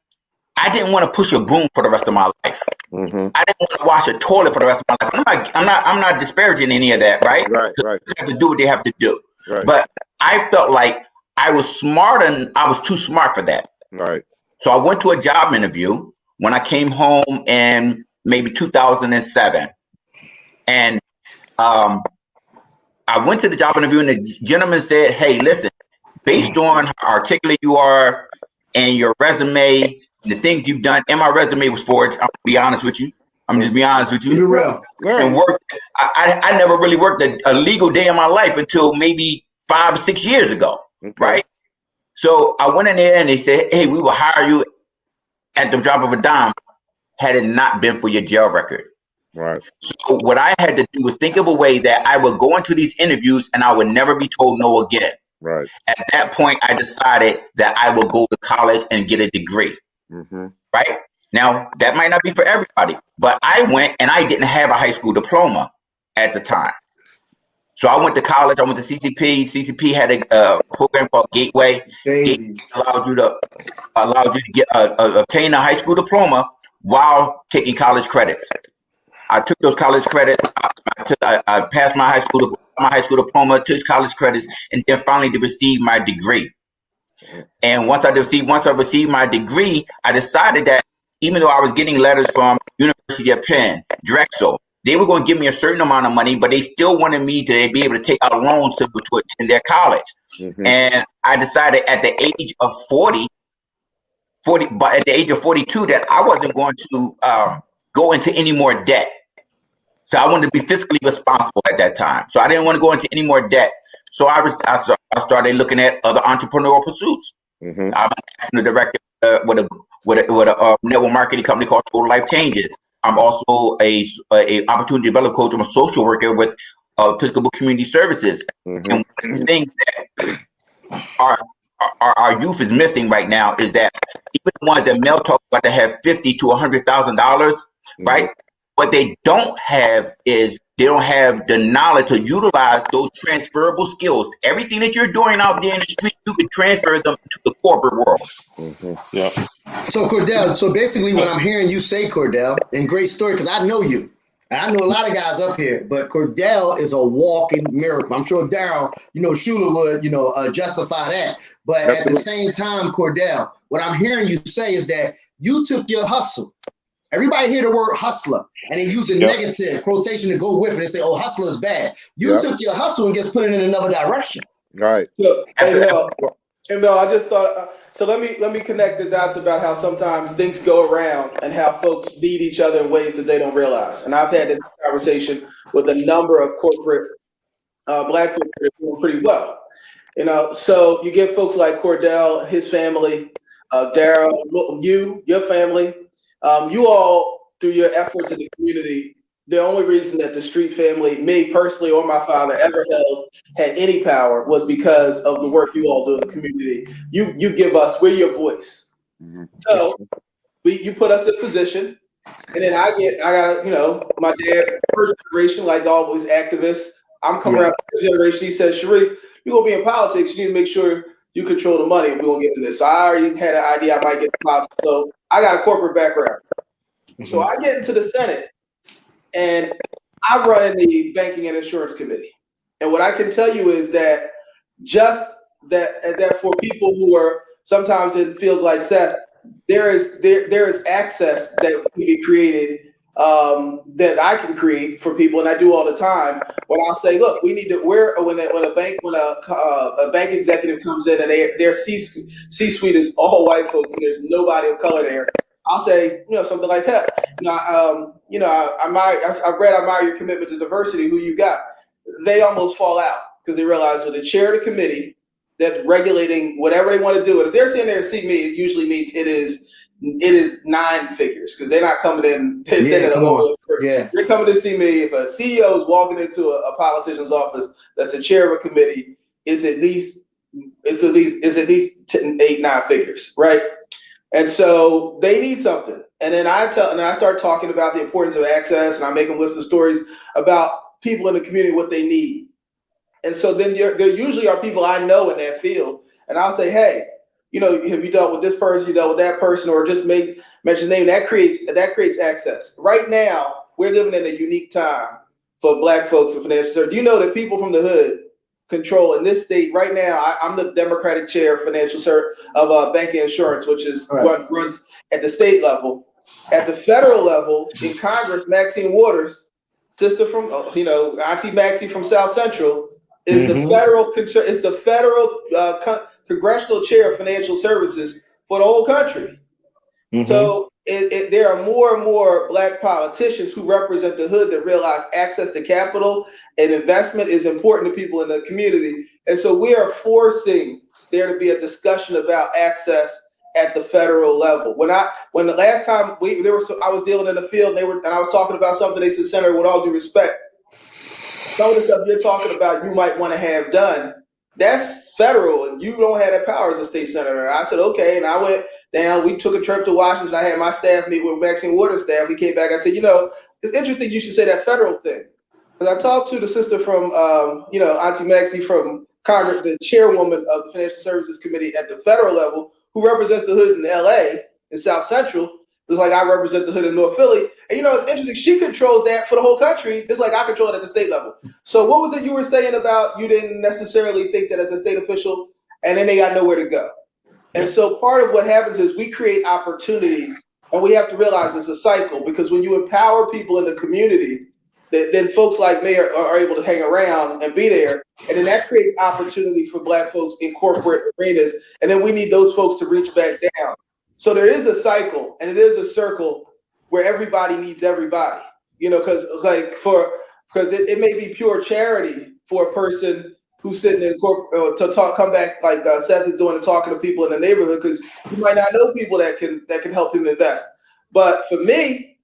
I didn't want to push a broom for the rest of my life. Mm-hmm. I didn't want to wash a toilet for the rest of my life. I'm not disparaging any of that, right? Right. They have to do what they have to do. Right. But I felt like I was smart and I was too smart for that. Right. So I went to a job interview when I came home in maybe 2007. And I went to the job interview and the gentleman said, "Hey, listen, based on how articulate you are and your resume, the things you've done," and my resume was forged. I'm gonna be honest with you. I'm just be honest with you. You're real. And I never really worked a legal day in my life until maybe 5 or 6 years ago, right? So I went in there and they said, hey, we will hire you at the drop of a dime had it not been for your jail record. Right. So what I had to do was think of a way that I would go into these interviews and I would never be told no again. Right. At that point, I decided that I would go to college and get a degree. Right? Now, that might not be for everybody, but I went and I didn't have a high school diploma at the time. So I went to college. I went to CCP. CCP had a program called Gateway. Gateway allowed you to get obtain a high school diploma while taking college credits. I took those college credits. I passed my high school diploma, took college credits, and then finally to receive my degree. And once I received my degree, I decided that even though I was getting letters from University of Penn, Drexel, they were going to give me a certain amount of money, but they still wanted me to be able to take out loans to attend their college. And I decided at the age of 40, but at the age of 42, that I wasn't going to go into any more debt. So I wanted to be fiscally responsible at that time. So I didn't want to go into any more debt. So I started looking at other entrepreneurial pursuits. I'm a national director with a network marketing company called Total Life Changes. I'm also a opportunity development coach. I'm a social worker with Episcopal Community Services. And one of the things that our youth is missing right now is that even the ones that Mel talked about that have $50,000 to $100,000, right? What they don't have is they don't have the knowledge to utilize those transferable skills. Everything that you're doing out there in the street, you can transfer them to the corporate world. Yeah. So Cordell, so basically what I'm hearing you say, Cordell, and great story, because I know you. And I know a lot of guys up here, but Cordell is a walking miracle. I'm sure Daryl, Shula would, justify that. But at the same time, Cordell, what I'm hearing you say is that you took your hustle. Everybody hear the word hustler, and they use a negative quotation to go with it. They say, "Oh, hustler is bad." You took your hustle and just put it in another direction. Right. So, and Mel, I just thought. So let me connect the dots about how sometimes things go around and how folks need each other in ways that they don't realize. And I've had this conversation with a number of corporate Black folks that are doing pretty well. So you get folks like Cordell, his family, Daryl, your family. You all, through your efforts in the community, the only reason that the street family, me personally or my father, ever had any power was because of the work you all do in the community. You give us, we're your voice. So you put us in a position, and then I got, my dad, first generation, like always, activists. I'm coming around third generation. He says, Sharif, you're going to be in politics. You need to make sure you control the money, and we're going to get in this. So I already had an idea I might get in politics. So I got a corporate background. So I get into the Senate, and I run in the Banking and Insurance Committee. And what I can tell you is that just that for people who are, sometimes it feels like, Seth, there is access that can be created that I can create for people, and I do all the time. When I'll say, look, we need to. When a bank executive comes in and their C-suite is all white folks and there's nobody of color there, I'll say, something like that. I admire your commitment to diversity. Who you got? They almost fall out because they realize that the chair of the committee that's regulating whatever they want to do. And if they're sitting there to see me, it usually means it is 9 figures because they're not coming in. They're coming to see me. If a CEO is walking into a politician's office that's the chair of a committee, it's at least 8, 9 figures, right? And so they need something. And then I start talking about the importance of access, and I make them listen to stories about people in the community, what they need. And so then there usually are people I know in that field, and I'll say, hey, have you dealt with this person, you dealt with that person, or just mention name, that creates access. Right now, we're living in a unique time for Black folks in financial services. Do you know that people from the hood control in this state right now? I'm the Democratic chair of financial of banking and insurance, which is what runs at the state level. At the federal level, in Congress, Maxine Waters, sister from Auntie Maxie from South Central, is the federal congressional chair of financial services for the whole country. So there are more and more Black politicians who represent the hood that realize access to capital and investment is important to people in the community. And so we are forcing there to be a discussion about access at the federal level. When the last time I was dealing in the field, and I was talking about something, they said, Senator, with all due respect, some of the stuff you're talking about you might want to have done, that's federal, and you don't have that power as a state senator. And I said, okay, and I went down, we took a trip to Washington, I had my staff meet with Maxine Waters' staff, we came back, I said, it's interesting you should say that federal thing. Because I talked to the sister from, Auntie Maxie from Congress, the chairwoman of the Financial Services Committee at the federal level, who represents the hood in LA, in South Central, just like I represent the hood in North Philly. And it's interesting, she controls that for the whole country, just like I control it at the state level. So what was it you were saying about you didn't necessarily think that as a state official, and then they got nowhere to go? And so part of what happens is we create opportunities, and we have to realize it's a cycle, because when you empower people in the community, then folks like me are able to hang around and be there. And then that creates opportunity for Black folks in corporate arenas. And then we need those folks to reach back down. So there is a cycle, and it is a circle where everybody needs everybody, because it may be pure charity for a person who's sitting in corporate to come back like Seth is doing and talking to people in the neighborhood, because you might not know people that can help him invest. But for me,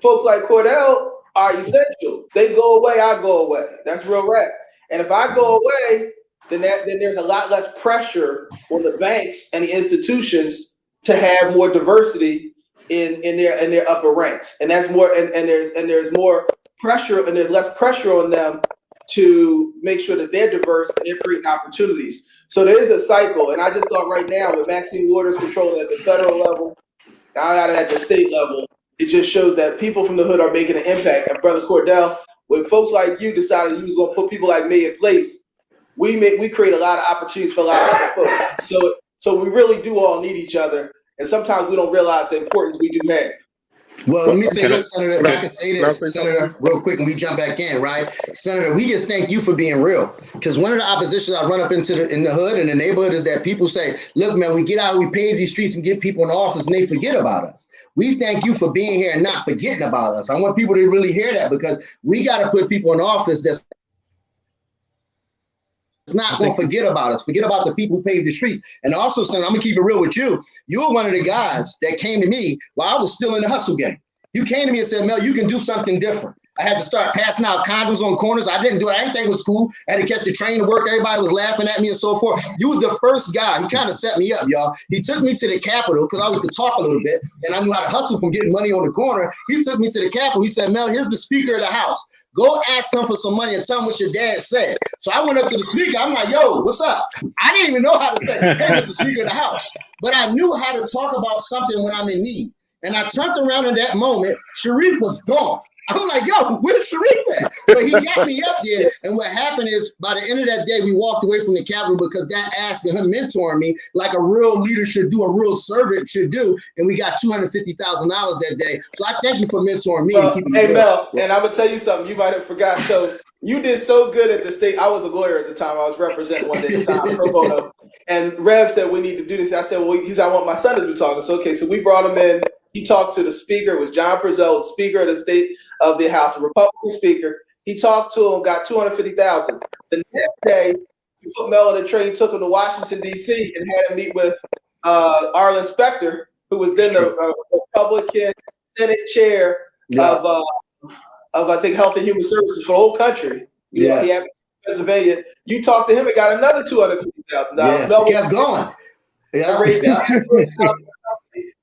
folks like Cordell are essential. They go away, I go away. That's real rap. And if I go away, then there's a lot less pressure on the banks and the institutions to have more diversity in their upper ranks. And that's more and there's more pressure, and there's less pressure on them to make sure that they're diverse and they're creating opportunities. So there is a cycle. And I just thought right now, with Maxine Waters controlling at the federal level, now at the state level, it just shows that people from the hood are making an impact. And Brother Cordell, when folks like you decided you was going to put people like me in place, we create a lot of opportunities for a lot of other folks. So we really do all need each other. And sometimes we don't realize the importance we do have. Well, let me say this, Senator, if I can say this, Senator, real quick, and we jump back in, right? Senator, we just thank you for being real. Because one of the oppositions I run up into in the hood and the neighborhood is that people say, look, man, we get out, we pave these streets and get people in the office, and they forget about us. We thank you for being here and not forgetting about us. I want people to really hear that, because we got to put people in office that's not going to forget about us. Forget about the people who paved the streets. And also, Senator, I'm going to keep it real with you. You were one of the guys that came to me while I was still in the hustle game. You came to me and said, Mel, you can do something different. I had to start passing out condoms on corners. I didn't do it. I didn't think it was cool. I had to catch the train to work. Everybody was laughing at me and so forth. You was the first guy. He kind of set me up, y'all. He took me to the Capitol because I was to talk a little bit, and I knew how to hustle from getting money on the corner. He took me to the Capitol. He said, Mel, here's the Speaker of the House. Go ask him for some money and tell him what your dad said. So I went up to the speaker. I'm like, yo, what's up? I didn't even know how to say, hey, Mr. Speaker of the House. But I knew how to talk about something when I'm in need. And I turned around in that moment, Sharif was gone. I'm like, yo, where's Sharif at? But he got me up there. And what happened is, by the end of that day, we walked away from the Capitol because that asked him mentoring me like a real leader should do, a real servant should do. And we got $250,000 that day. So I thank you for mentoring me. Hey, Mel, and I'm going to tell you something you might have forgot. So you did so good at the state. I was a lawyer at the time. I was representing one day at the time, pro bono. And Rev said, we need to do this. I said, well, he said, I want my son to do talking. So, okay, so we brought him in. He talked to the speaker. It was John Prezell, Speaker of the State of the House, a Republican speaker. He talked to him, got $250,000. The next day, he put Mel on the train, took him to Washington, D.C., and had him meet with Arlen Specter, who was then the Republican Senate chair of I think, Health and Human Services for the whole country. He had Pennsylvania. You talked to him and got another $250,000. Yeah, Mel kept going.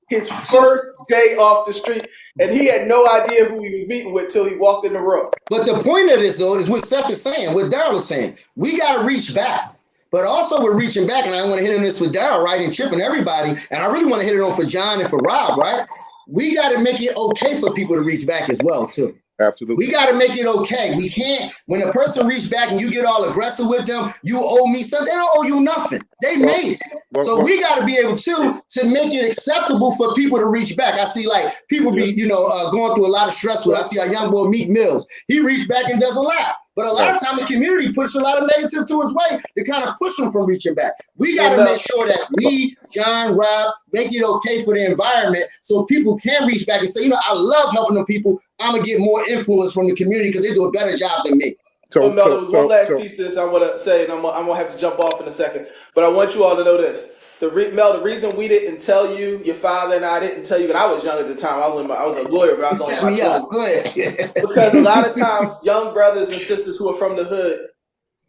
His first day off the street, and he had no idea who he was meeting with till he walked in the room. But the point of this, though, is what Seth is saying, what Darryl was saying. We got to reach back. But also we're reaching back, and I want to hit on this with Darryl, right, and Chip and everybody, and I really want to hit it on for John and for Rob, right? We got to make it okay for people to reach back as well, too. Absolutely. We got to make it okay. We can't, when a person reaches back and you get all aggressive with them, you owe me something. They don't owe you nothing. They made it. So we got to be able to make it acceptable for people to reach back. I see like people be, going through a lot of stress with. I see a young boy, Meek Mills. He reached back and does a lot. But a lot of time the community pushes a lot of negative to his way to kind of push him from reaching back. We got to make sure that we, John, Rob, make it okay for the environment so people can reach back and say, I love helping them people. I'm going to get more influence from the community because they do a better job than me. Mel, there was one last piece of this I want to say, and I'm gonna have to jump off in a second. But I want you all to know this. Mel, the reason we didn't tell you, your father and I didn't tell you, and I was young at the time. I was a lawyer, but I was only in my 20s. Go ahead. Because a lot of times, young brothers and sisters who are from the hood,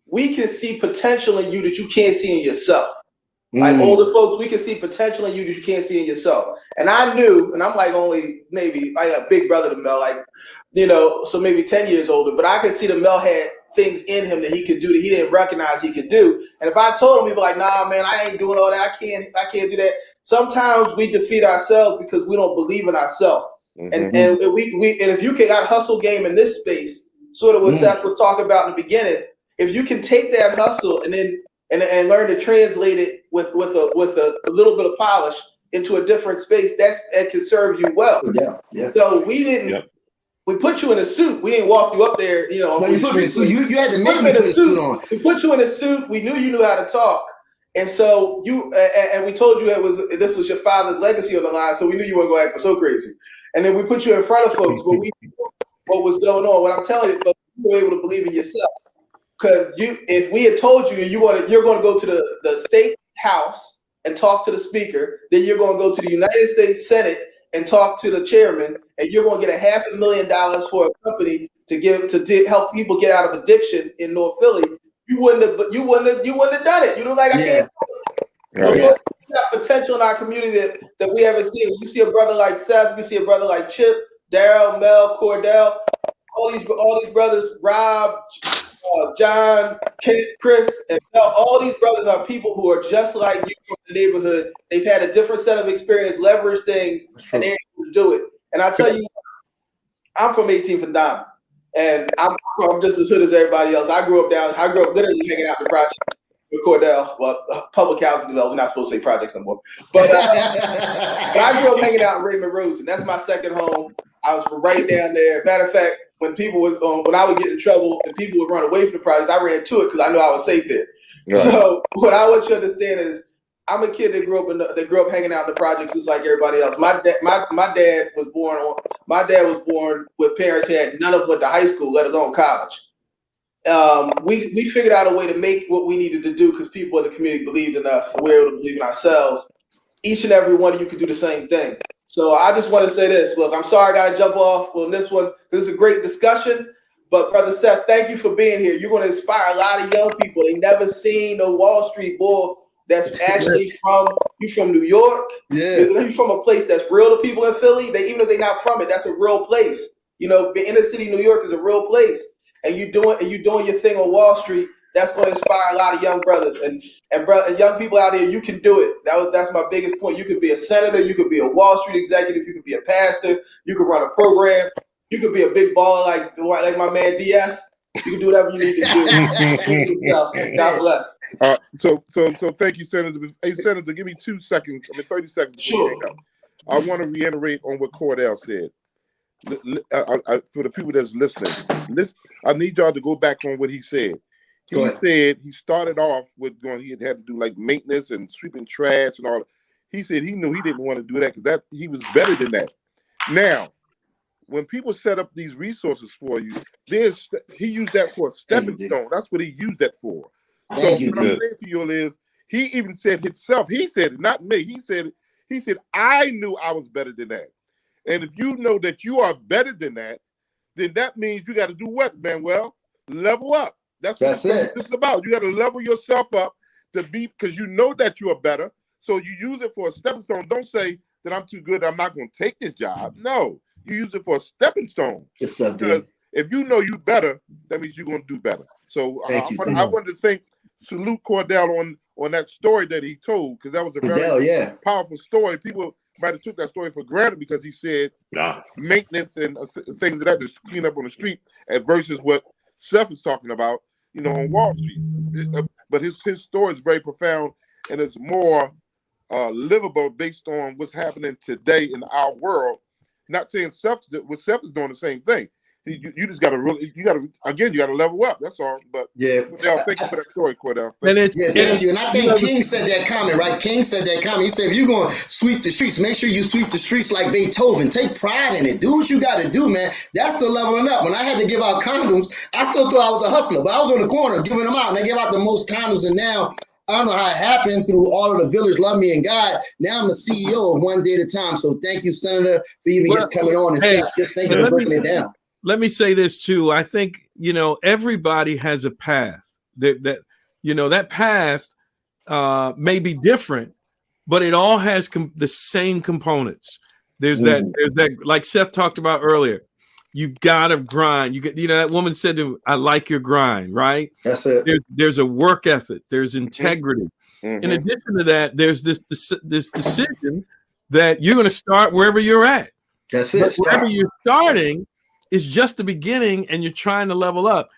we can see potential in you that you can't see in yourself. Like older folks, we can see potential in you that you can't see in yourself. And I knew, and I'm like only maybe like a big brother to Mel, like, you know, so maybe 10 years older, but I could see that Mel had things in him that he could do that he didn't recognize he could do. And if I told him, he'd be like, nah, man, I ain't doing all that. I can't do that. Sometimes we defeat ourselves because we don't believe in ourselves. And if you can got hustle game in this space, sort of what Seth was talking about in the beginning, if you can take that hustle and then and learn to translate it with a little bit of polish into a different space, that can serve you well. Yeah. So we didn't. Yeah. We put you in a suit. We didn't walk you up there, you know. No, you put me in a suit. You had to make me put a suit on. We put you in a suit. We knew you knew how to talk, and so and we told you this was your father's legacy on the line. So we knew you weren't going to act so crazy. And then we put you in front of folks. But we knew what was going on. What I'm telling you, but you were able to believe in yourself. Because if we had told you you're going to go to the state house and talk to the speaker, then you're going to go to the United States Senate and talk to the chairman, and you're going to get $500,000 for a company to help people get out of addiction in North Philly, you wouldn't have done it. You'd have like, I can't. Right. So we got potential in our community that we haven't seen. You see a brother like Seth, you see a brother like Chip, Daryl, Mel, Cordell, all these brothers, Rob, John, Kent, Chris, and Mel, all these brothers are people who are just like you from the neighborhood. They've had a different set of experience, leverage things, and they're able to do it. And I tell you, I'm from 18th and Diamond, and I'm just as hood as everybody else. I grew up literally hanging out in the project with Cordell. Well, public housing development. We're not supposed to say projects no more. But I grew up hanging out in Raymond Rose, and that's my second home. I was right down there. Matter of fact, when I would get in trouble and people would run away from the projects, I ran to it because I knew I was safe there. Right. So what I want you to understand is, I'm a kid that grew up hanging out in the projects just like everybody else. My dad was born with parents who had none of them went to high school, let alone college. We figured out a way to make what we needed to do because people in the community believed in us and we were able to believe in ourselves. Each and every one of you could do the same thing. So I just want to say this. Look, I'm sorry I got to jump off on this one. This is a great discussion. But Brother Seth, thank you for being here. You're going to inspire a lot of young people. They never seen a Wall Street bull that's actually from New York. Yeah. You're from a place that's real to people in Philly. Even if they're not from it, that's a real place. You know, the inner city New York is a real place. And you're doing your thing on Wall Street. That's going to inspire a lot of young brothers and young people out there. You can do it. That's my biggest point. You could be a senator. You could be a Wall Street executive. You could be a pastor. You could run a program. You could be a big baller like my man DS. You can do whatever you need to do. God bless. So thank you, Senator. Hey, Senator, give me 2 seconds. 30 seconds. Sure. I want to reiterate on what Cordell said. For the people that's listening, I need y'all to go back on what he said. He said he started off with he had to do like maintenance and sweeping trash and all. He said he knew he didn't want to do that because he was better than that. Now, when people set up these resources for you, he used that for a stepping stone. That's what he used that for. So what I'm saying to you is, he even said himself. He said it, not me. He said I knew I was better than that. And if you know that you are better than that, then that means you got to do what, Manuel? Level up. That's what it's about. You got to level yourself up because you know that you are better. So you use it for a stepping stone. Don't say that I'm too good, I'm not going to take this job. No, you use it for a stepping stone. Because if you know you better, that means you're going to do better. So I wanted to salute Cordell on that story that he told, because that was a very powerful story. People might have took that story for granted because he said maintenance and things like that, just clean up on the street, versus what Seth is talking about, on Wall Street. But his story is very profound, and it's more livable based on what's happening today in our world. Not saying Seth is doing the same thing. You just got to level up. That's all. But yeah, Cordell, thank you for that story, Cordell. Thank you. And I think King said that comment, right? King said that comment. He said, if you're going to sweep the streets, make sure you sweep the streets like Beethoven. Take pride in it. Do what you got to do, man. That's the leveling up. When I had to give out condoms, I still thought I was a hustler, but I was on the corner giving them out, and I gave out the most condoms. And now, I don't know how it happened through all of the village love me and God. Now I'm the CEO of One Day at a Time. So thank you, Senator, for even just coming on and just thank you for breaking it down. Let me say this too. I think, everybody has a path that path may be different, but it all has the same components. There's that, like Seth talked about earlier, you gotta grind. That woman said to him, I like your grind, right? That's it. There's a work ethic. There's integrity. Mm-hmm. In addition to that, there's this decision that you're going to start wherever you're at. That's it. Wherever you're starting is just the beginning, and you're trying to level up.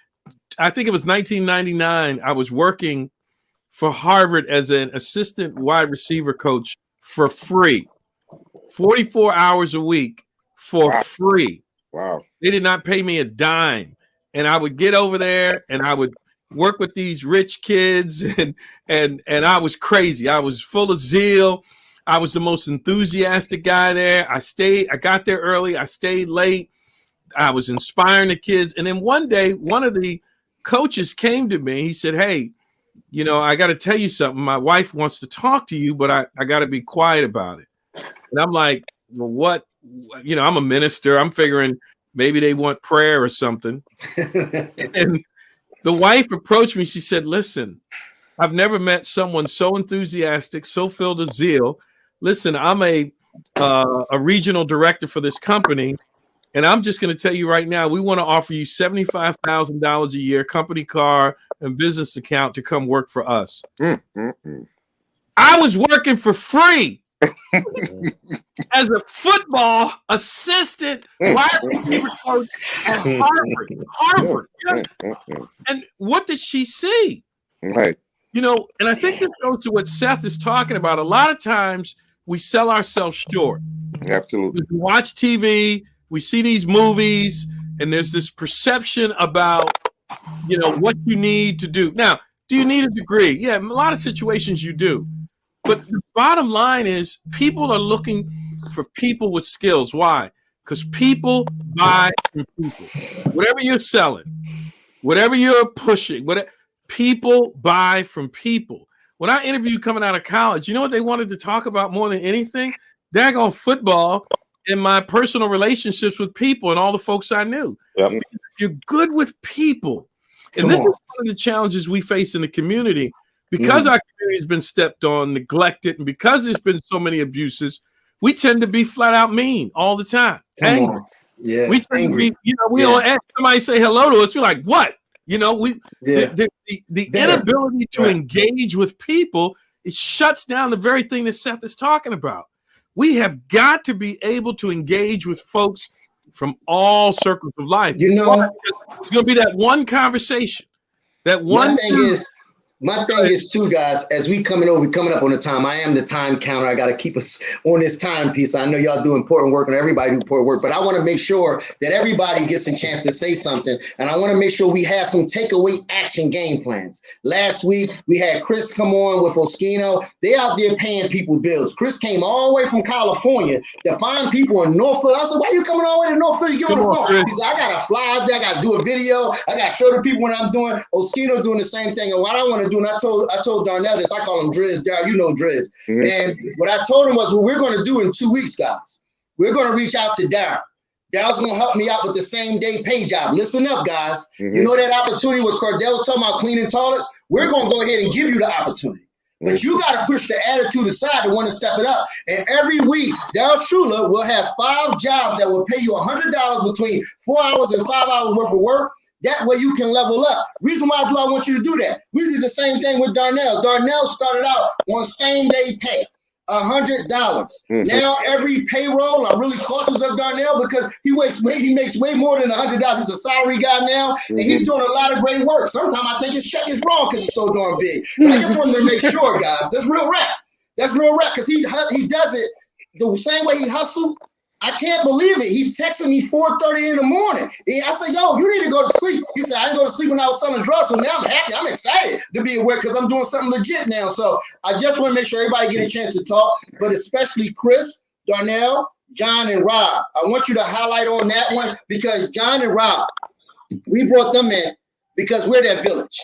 I think it was 1999. I was working for Harvard as an assistant wide receiver coach for free, 44 hours a week for free. Wow. They did not pay me a dime. And I would get over there and I would work with these rich kids, and I was crazy. I was full of zeal. I was the most enthusiastic guy there. I got there early. I stayed late. I was inspiring the kids. And then one day, one of the coaches came to me. He said, hey, I got to tell you something. My wife wants to talk to you, but I got to be quiet about it. And I'm like, well, what? I'm a minister. I'm figuring maybe they want prayer or something. And the wife approached me. She said, listen, I've never met someone so enthusiastic, so filled with zeal. Listen, I'm a regional director for this company. And I'm just going to tell you right now, we want to offer you $75,000 a year, company car and business account to come work for us. I was working for free as a football assistant wide receiver coach at Harvard. And what did she see? Right. And I think this goes to what Seth is talking about. A lot of times we sell ourselves short. Absolutely. We watch TV. We see these movies, and there's this perception about, what you need to do. Now, do you need a degree? Yeah, in a lot of situations you do. But the bottom line is people are looking for people with skills. Why? Because people buy from people. Whatever you're selling, whatever you're pushing, people buy from people. When I interviewed coming out of college, you know what they wanted to talk about more than anything? Daggone football. In my personal relationships with people and all the folks I knew. Yep. You're good with people. And this is one of the challenges we face in the community because our community has been stepped on, neglected, and because there's been so many abuses, we tend to be flat out mean all the time. Angry. Yeah. We tend to be, we don't ask somebody say hello to us. We're like, what? The inability to engage with people, it shuts down the very thing that Seth is talking about. We have got to be able to engage with folks from all circles of life. It's going to be that one conversation. That one thing. My thing is too, guys, as we coming up on the time, I am the time counter. I got to keep us on this timepiece. I know y'all do important work and everybody do important work, but I want to make sure that everybody gets a chance to say something. And I want to make sure we have some takeaway action game plans. Last week, we had Chris come on with Oskino. They out there paying people bills. Chris came all the way from California to find people in Northfield. I said, why you coming all the way to Northfield? You get on the phone. He said, I got to fly out there. I got to do a video. I got to show the people what I'm doing. Oskino doing the same thing. And what I want to do, and I told Darnell this, I call him Driz. Darryl, you know Driz. And what I told him was what we're going to do in 2 weeks, guys. We're going to reach out to Darryl. Darryl's going to help me out with the same day pay job. Listen up, guys. You know that opportunity with Cordell talking about cleaning toilets? We're going to go ahead and give you the opportunity. But you got to push the attitude aside and want to step it up. And every week, Darryl Schuler will have 5 jobs that will pay you $100 between 4 hours and 5 hours worth of work. That way you can level up. Reason why do I want you to do that? We did the same thing with Darnell. Darnell started out on same day pay, $100. Now every payroll, I'm really cautious of Darnell because he makes way more than $100. He's a salary guy now, and he's doing a lot of great work. Sometimes I think his check is wrong because it's so darn big. But I just wanted to make sure, guys, that's real rap. That's real rap because he does it the same way he hustled. I can't believe it. He's texting me 4:30 in the morning. I said, yo, you need to go to sleep. He said, I didn't go to sleep when I was selling drugs. So now I'm happy. I'm excited to be aware because I'm doing something legit now. So I just want to make sure everybody get a chance to talk, but especially Chris, Darnell, John, and Rob. I want you to highlight on that one because John and Rob, we brought them in because we're that village.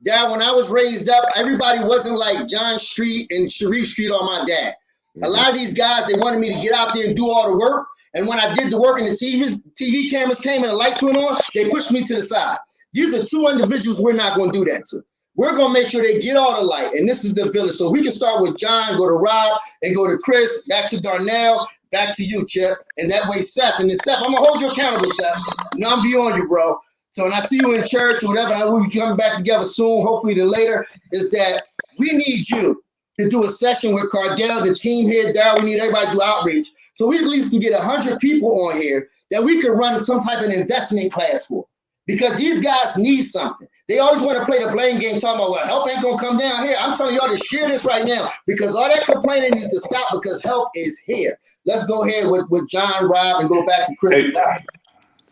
Dad, when I was raised up, everybody wasn't like John Street and Sharif Street or my dad. A lot of these guys, they wanted me to get out there and do all the work. And when I did the work and the TV cameras came and the lights went on, they pushed me to the side. These are two individuals we're not going to do that to. We're going to make sure they get all the light. And this is the village. So we can start with John, go to Rob, and go to Chris, back to Darnell, back to you, Chip. And that way, Seth. And then Seth, I'm going to hold you accountable, Seth. No, I'm beyond you, bro. So when I see you in church or whatever, I will be coming back together soon, hopefully then later, is that we need you to do a session with Cardell, the team here, Darryl. We need everybody to do outreach. So we at least can get 100 people on here that we could run some type of investment class for. Because these guys need something. They always want to play the blame game, talking about, well, help ain't going to come down here. I'm telling y'all to share this right now because all that complaining needs to stop because help is here. Let's go ahead with John, Rob, and go back to Chris and Ty.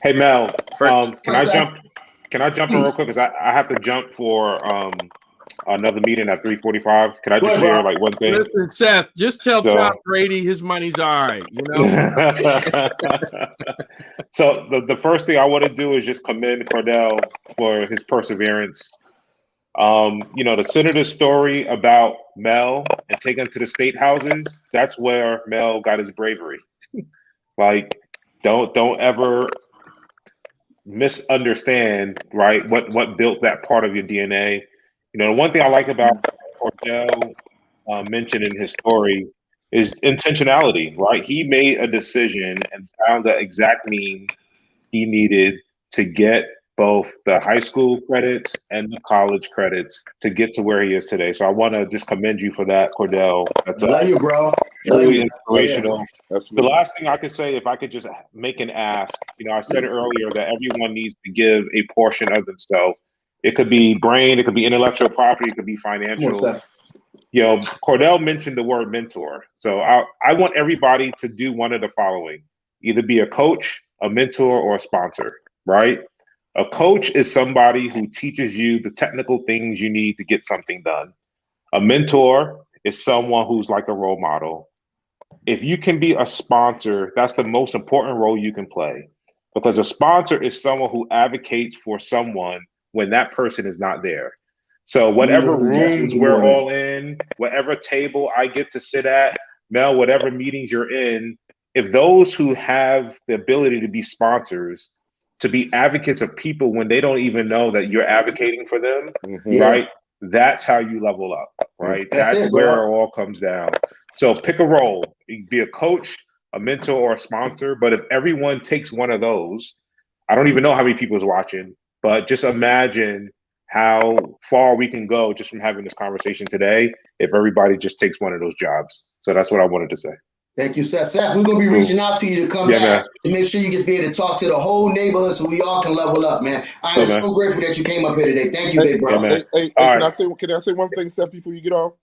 Hey Mel, can I jump in real quick? Because I have to jump for another meeting at 3:45. Can I just share like one thing? Listen, Seth, just tell Tom Brady his money's all right, you know? So the first thing I want to do is just commend Cordell for his perseverance. The senator's story about Mel and taking him to the state houses, that's where Mel got his bravery. Like, don't ever misunderstand, right, what built that part of your DNA. The one thing I like about Cordell mentioned in his story is intentionality, right? He made a decision and found the exact means he needed to get both the high school credits and the college credits to get to where he is today. So I want to just commend you for that, Cordell. That's love you, bro. Really inspirational. Yeah. The last thing I could say, if I could just make an ask, I said earlier that everyone needs to give a portion of themselves. It could be brain, it could be intellectual property, it could be financial. Cordell mentioned the word mentor. So I want everybody to do one of the following: either be a coach, a mentor, or a sponsor, right? A coach is somebody who teaches you the technical things you need to get something done. A mentor is someone who's like a role model. If you can be a sponsor, that's the most important role you can play, because a sponsor is someone who advocates for someone when that person is not there. So whatever rooms we're all in, whatever table I get to sit at, Mel, whatever meetings you're in, if those who have the ability to be sponsors, to be advocates of people when they don't even know that you're advocating for them, right? That's how you level up, right? That's where it all comes down. So pick a role. You can be a coach, a mentor, or a sponsor. But if everyone takes one of those, I don't even know how many people is watching, but just imagine how far we can go just from having this conversation today if everybody just takes one of those jobs. So that's what I wanted to say. Thank you, Seth. Seth, we're going to be reaching out to you to come back to make sure you get to be able to talk to the whole neighborhood so we all can level up, man. I am so grateful that you came up here today. Thank you, big bro. Can I say one thing, Seth, before you get off?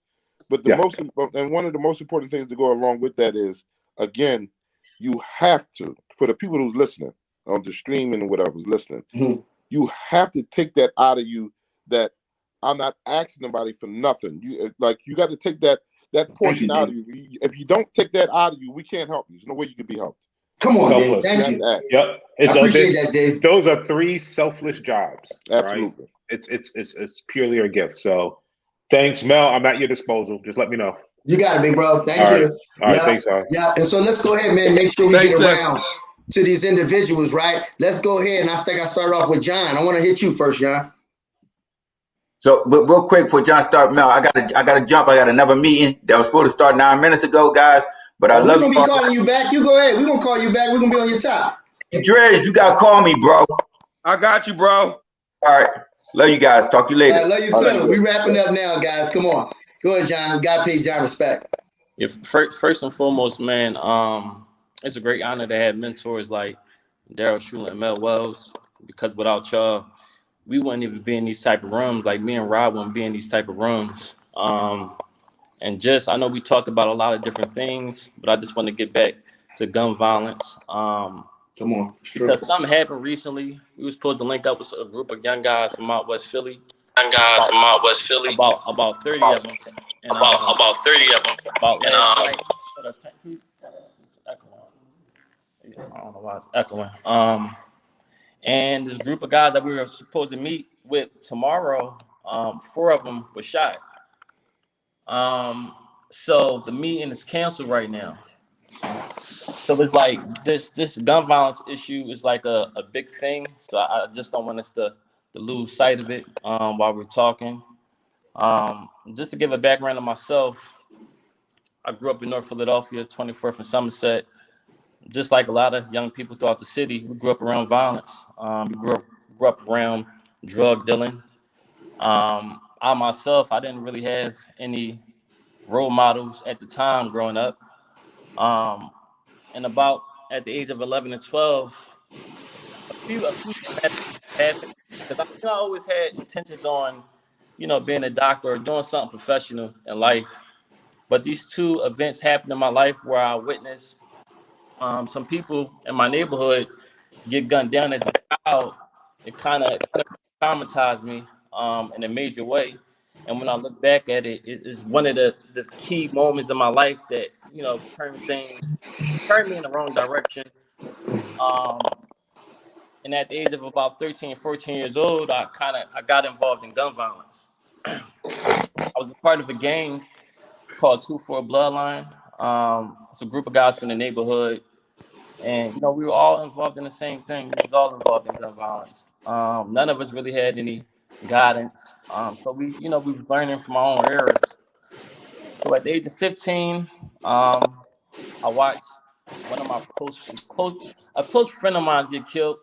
But one of the most important things to go along with that is, again, you have to, for the people who's listening on the stream and whatever's listening, you have to take that out of you that I'm not asking nobody for nothing. You got to take that portion out of you. If you don't take that out of you, we can't help you. There's no way you can be helped. Come on, Dave. Thank you. Yep. I appreciate that, Dave. Those are 3 selfless jobs. Absolutely. Right? It's purely a gift. So thanks, Mel. I'm at your disposal. Just let me know. You got it, big bro. Thank you. All right. Thanks, Al. Yeah. And so let's go ahead, man. Make sure we get around to these individuals, right? Let's go ahead. And I think I start off with John. I want to hit you first, John. So, but real quick before John start, Mel, I gotta jump. I got another meeting that was supposed to start 9 minutes ago, guys. But I love you. We're gonna be calling you back. You go ahead. We're gonna call you back. We're gonna be on your top. Dredge, you gotta call me, bro. I got you, bro. All right. Love you guys. Talk to you later. I love you too. We wrapping up now, guys. Come on. Go ahead, John. We gotta pay John respect. Yeah, first and foremost, man, it's a great honor to have mentors like Darryl Shula and Mel Wells, because without y'all, we wouldn't even be in these type of rooms. Like me and Rob wouldn't be in these type of rooms. And I know we talked about a lot of different things, but I just want to get back to gun violence. Come on, it's true. Because something happened recently. We were supposed to link up with a group of young guys from out West Philly. About 30 of them. And, about 30 of them. About last night. I don't know why it's echoing. And this group of guys that we were supposed to meet with tomorrow, 4 of them were shot. So the meeting is canceled right now. So it's like this gun violence issue is like a big thing. So I just don't want us to lose sight of it while we're talking. Just to give a background on myself, I grew up in North Philadelphia, 24th and Somerset. Just like a lot of young people throughout the city, we grew up around violence. We grew up around drug dealing. I myself, I didn't really have any role models at the time growing up. And about at the age of 11 and 12, a few happened because I always had intentions on, being a doctor or doing something professional in life. But these 2 events happened in my life where I witnessed some people in my neighborhood get gunned down as a child. It kind of traumatized me in a major way. And when I look back at it, it's one of the key moments in my life that, turned me in the wrong direction. And at the age of about 13, 14 years old, I got involved in gun violence. I was a part of a gang called 2-4 Bloodline. It's a group of guys from the neighborhood. And, we were all involved in the same thing. We was all involved in gun violence. None of us really had any guidance. So we was learning from our own errors. So at the age of 15, I watched one of my a close friend of mine get killed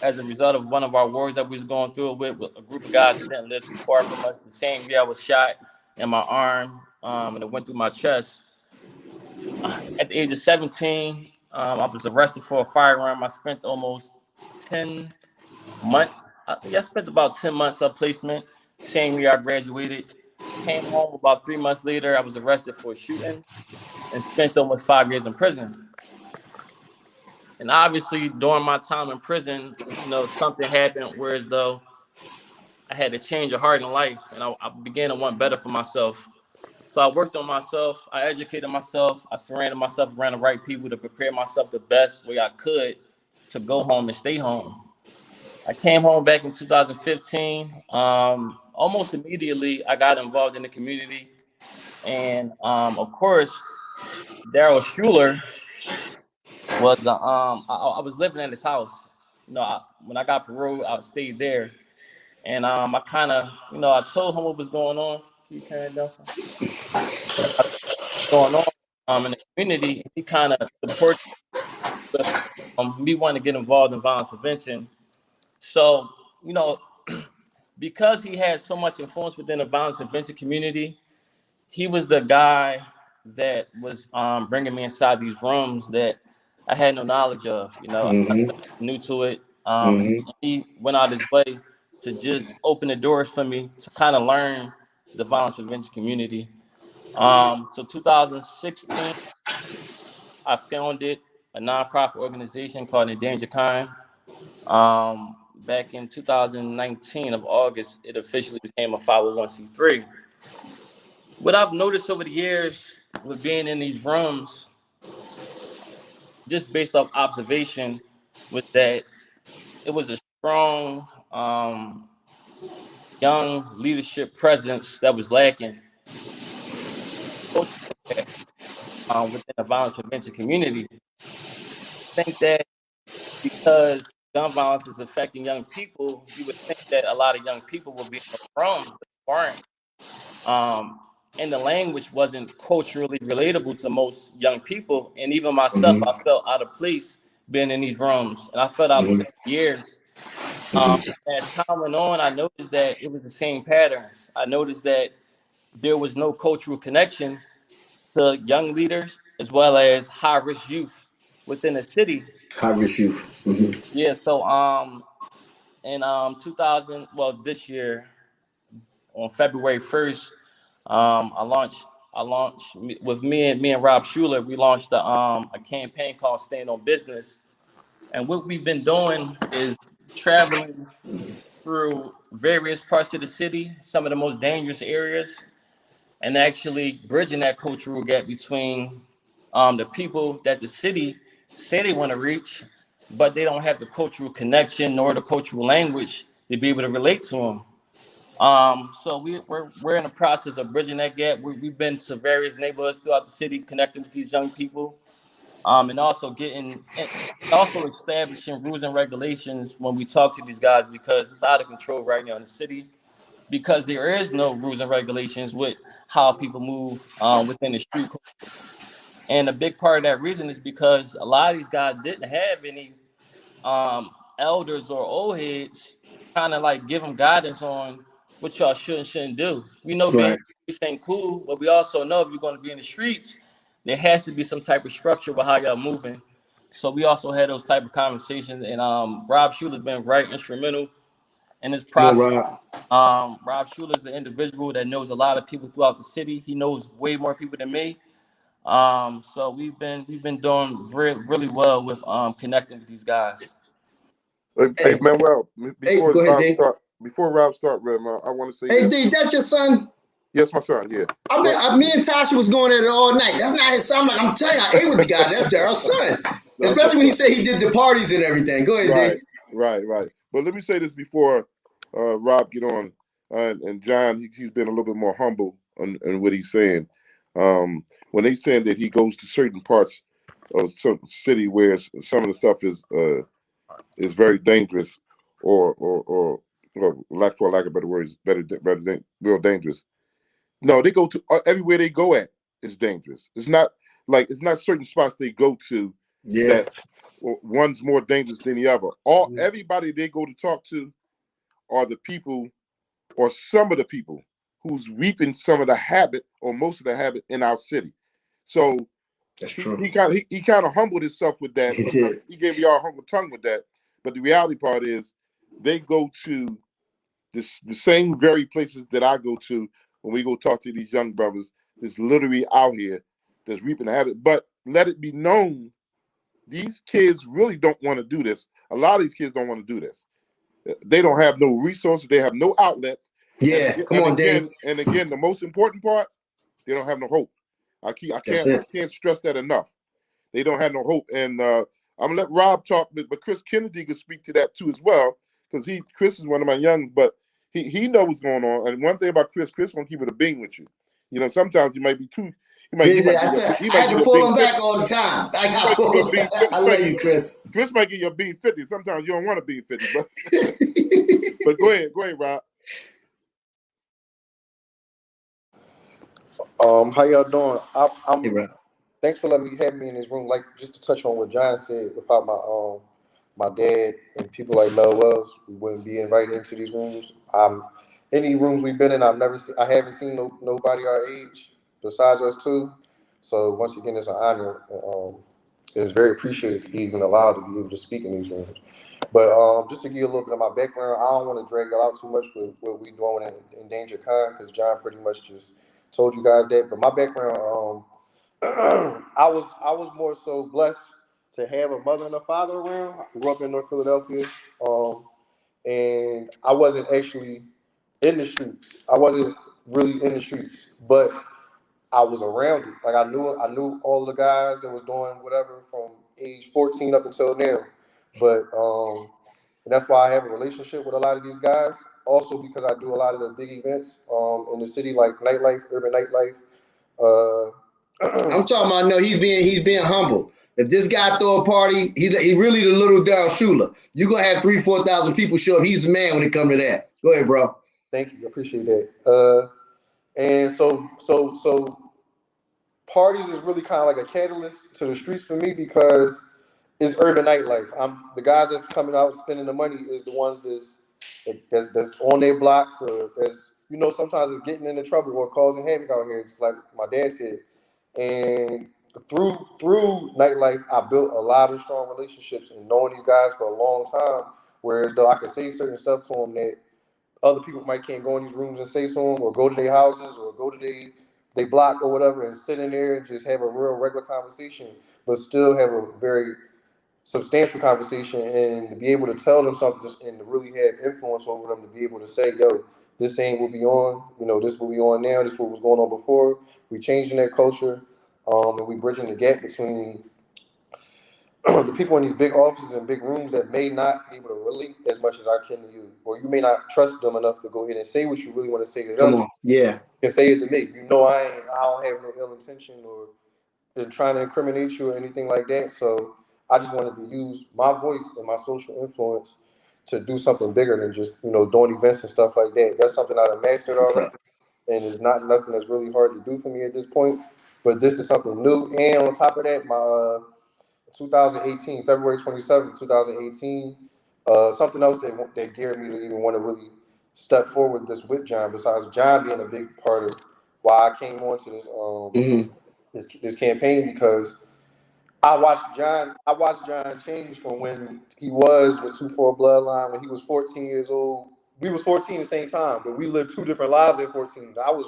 as a result of one of our wars that we was going through with a group of guys that didn't live too far from us. The same year I was shot in my arm, and it went through my chest. At the age of 17, I was arrested for a firearm. I spent almost 10 months. I spent about 10 months of placement. Same year I graduated. Came home about 3 months later. I was arrested for a shooting and spent almost 5 years in prison. And obviously, during my time in prison, something happened whereas though I had to change a heart in life, and I began to want better for myself. So I worked on myself. I educated myself. I surrounded myself around the right people to prepare myself the best way I could to go home and stay home. I came home back in 2015. Almost immediately, I got involved in the community. And, of course, Daryl Schuler was, I was living at his house. When I got paroled, I stayed there. And I kind of, I told him what was going on. Can you turn it down some? Going on in the community, he kind of supported me wanting to get involved in violence prevention. So, because he had so much influence within the violence prevention community, he was the guy that was bringing me inside these rooms that I had no knowledge of. I was new to it. He went out his way to just open the doors for me to kind of learn the violence prevention community. So 2016, I founded a nonprofit organization called Endangered Kind. Back in 2019 of August, it officially became a 501c3. What I've noticed over the years with being in these rooms, just based off observation, was that it was a strong young leadership presence that was lacking within the violence prevention community. I think that because gun violence is affecting young people, you would think that a lot of young people would be in the rooms, but they weren't. And the language wasn't culturally relatable to most young people. And even myself, I felt out of place being in these rooms. And I felt out of place for years. As time went on, I noticed that it was the same patterns. I noticed that there was no cultural connection to young leaders as well as high-risk youth within the city. High-risk youth. Yeah, so in this year on February 1st, I launched I launched with me and Rob Schuler. We launched a campaign called Stand on Business, and what we've been doing is traveling through various parts of the city, some of the most dangerous areas, and actually bridging that cultural gap between the people that the city say they want to reach, but they don't have the cultural connection nor the cultural language to be able to relate to them. So we're in the process of bridging that gap. We've been to various neighborhoods throughout the city, connecting with these young people, and also establishing rules and regulations when we talk to these guys, because it's out of control right now in the city, because there is no rules and regulations with how people move within the street. And a big part of that reason is because a lot of these guys didn't have any elders or old heads kind of like give them guidance on what y'all should and shouldn't do. We know being ain't cool, but we also know if you're going to be in the streets, there has to be some type of structure with how y'all moving. So we also had those type of conversations, and Rob Schuler's been very instrumental in this process. Rob Schuler is an individual that knows a lot of people throughout the city. He knows way more people than me. So we've been doing really well with connecting with these guys. Hey Manuel, before Rob start, I want to say Hey, D, that's your son? Yes, my son, yeah. Me and Tasha was going at it all night. That's not his son. I'm telling you, I ate with the guy. That's Daryl's son. Especially when he said he did the parties and everything. Go ahead, D. Right. But let me say this before Rob get on. And John, he's been a little bit more humble on what he's saying. When they saying that he goes to certain parts of certain city where some of the stuff is very dangerous, or for lack of better words, real dangerous. No, they go to everywhere they go at is dangerous. It's not certain spots they go to that one's more dangerous than the other. Everybody they go to talk to are the people, or some of the people, who's reaping some of the habit or most of the habit in our city. So that's true. He kind of humbled himself with that. He gave y'all a humble tongue with that. But the reality part is they go to the same very places that I go to when we go talk to these young brothers that's literally out here that's reaping the habit. But let it be known, these kids really don't want to do this. A lot of these kids don't want to do this. They don't have no resources. They have no outlets. Come on, Dave. And again, the most important part, they don't have no hope. I can't stress that enough. They don't have no hope. And I'm gonna let Rob talk, but Chris Kennedy could speak to that too as well, because Chris is one of my young, but he knows what's going on. And one thing about Chris won't keep it a bean with you. You know, sometimes you might be too. I had to pull him back all the time. I love you, Chris. Chris might give you a B50. Sometimes you don't want a B50, but but go ahead, Rob. How y'all doing? Thanks for letting me have me in this room. Like, just to touch on what John said, without my dad and people like Mel Wells, we wouldn't be invited into these rooms. Any rooms we've been in, I haven't seen nobody our age besides us two. So once again, it's an honor. It's very appreciated to be even allowed to be able to speak in these rooms. But just to give you a little bit of my background, I don't want to drag it out too much with what we're doing in Endangered Kind, because John pretty much just told you guys that. But my background, I was more so blessed to have a mother and a father around. I grew up in North Philadelphia, and I wasn't actually in the streets. I wasn't really in the streets, but I was around it. Like I knew all the guys that was doing whatever from age 14 up until now. But and that's why I have a relationship with a lot of these guys. Also because I do a lot of the big events in the city, like nightlife, urban nightlife. I'm talking about, no, he's being humble. If this guy throw a party, he really the little Daryl Schuler. You're gonna have 3,000-4,000 people show up. He's the man when it comes to that. Go ahead, bro. Thank you, I appreciate that. And so parties is really kind of like a catalyst to the streets for me, because it's urban nightlife. The guys that's coming out spending the money is the ones that's on their blocks, or that's, you know, sometimes it's getting into trouble or causing havoc out here, just like my dad said. And through nightlife, I built a lot of strong relationships and knowing these guys for a long time. Whereas though I could say certain stuff to them that other people might can't go in these rooms and say to them, or go to their houses, or go to their they block or whatever, and sit in there and just have a real regular conversation, but still have a very substantial conversation, and to be able to tell them something and to really have influence over them, to be able to say, yo, this ain't what we on, this what we on now, this what was going on before. We changing that culture, and we bridging the gap between the people in these big offices and big rooms that may not be able to relate as much as I can to you, or you may not trust them enough to go ahead and say what you really want to say to them. Come on, yeah. You can say it to me. I don't have no ill intention or been trying to incriminate you or anything like that. So I just wanted to use my voice and my social influence to do something bigger than just, doing events and stuff like that. That's something I've mastered already, and it's not nothing that's really hard to do for me at this point. But this is something new. And on top of that, my 2018, February 27th, 2018, something else that geared me to even want to really step forward this with John, besides John being a big part of why I came onto this this campaign, because I watched John change from when he was with 2-4 Bloodline, when he was 14 years old. We was 14 at the same time, but we lived two different lives at 14. I was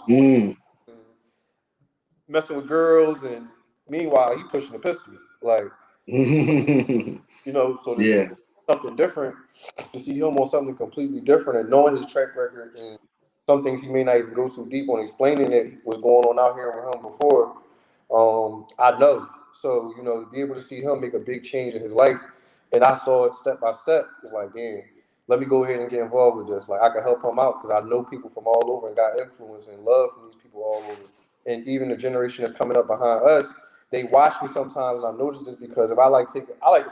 messing with girls, and meanwhile he pushing a pistol. Like, so to see something different, to see him on something completely different, and knowing his track record and some things he may not even go too deep on explaining that was going on out here with him before, I know. So, to be able to see him make a big change in his life, and I saw it step by step, it's like, damn, let me go ahead and get involved with this. Like, I can help him out because I know people from all over and got influence and love from these people all over. And even the generation that's coming up behind us, they watch me sometimes, and I notice this because if I like to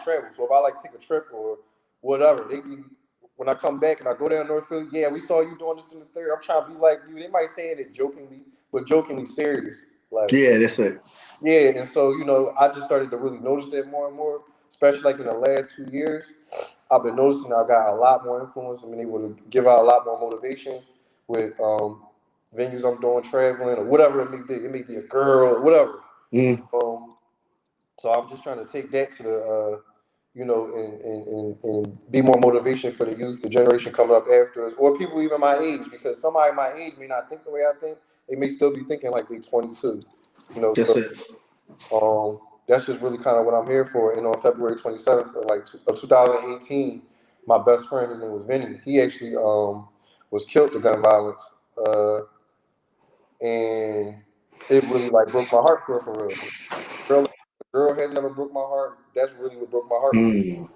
travel. So if I like to take a trip or whatever, when I come back and I go down North Philly, yeah, we saw you doing this in the third. I'm trying to be like you. They might say it jokingly, but jokingly serious. Like, yeah, that's it. Yeah, and so I just started to really notice that more and more, especially like in the last 2 years. I've been noticing I've got a lot more influence. I've been able to give out a lot more motivation with venues I'm doing, traveling or whatever it may be. It may be a girl, whatever. So I'm just trying to take that to the and be more motivation for the youth, the generation coming up after us, or people even my age, because somebody my age may not think the way I think. They may still be thinking like they're 22. That's just really kind of what I'm here for. And on February 27th of 2018, my best friend, his name was Vinny, he actually was killed to gun violence. And it really broke my heart for real. Girl has never broke my heart. That's really what broke my heart. And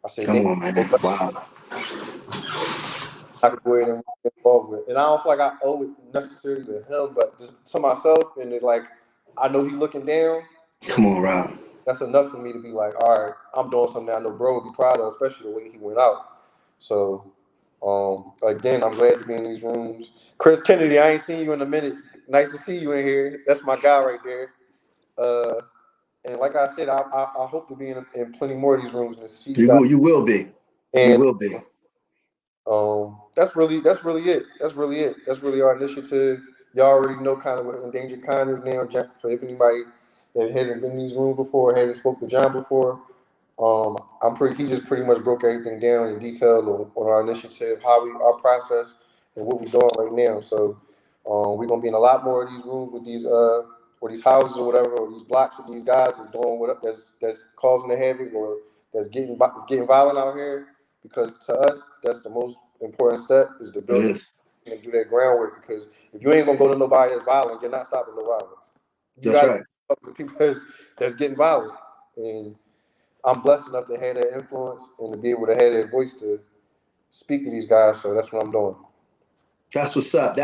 I said, come on, man. Wow. I could go ahead and get involved with. And I don't feel like I owe it necessarily to him, but just to myself. And it, I know he looking down. Come on, Rob. That's enough for me to be like, all right, I'm doing something I know bro would be proud of, especially the way he went out. So, again, I'm glad to be in these rooms. Chris Kennedy, I ain't seen you in a minute. Nice to see you in here. That's my guy right there. And like I said, I hope to be in plenty more of these rooms and see you guys. You will be. And, you will be. That's really it. That's really our initiative. Y'all already know kind of what Endangered Kind is now. For if anybody that hasn't been in these rooms before, hasn't spoke to John before, he just pretty much broke everything down in detail on our initiative, our process, and what we're doing right now. So we're gonna be in a lot more of these rooms with these houses or whatever, or these blocks with these guys that's doing that's causing the havoc or that's getting violent out here. Because to us, that's the most important step, is to build and do that groundwork. Because if you ain't gonna go to nobody that's violent, you're not stopping the violence. You got to stop the people that's getting violent. And I'm blessed enough to have that influence and to be able to have that voice to speak to these guys. So that's what I'm doing. That's what's up.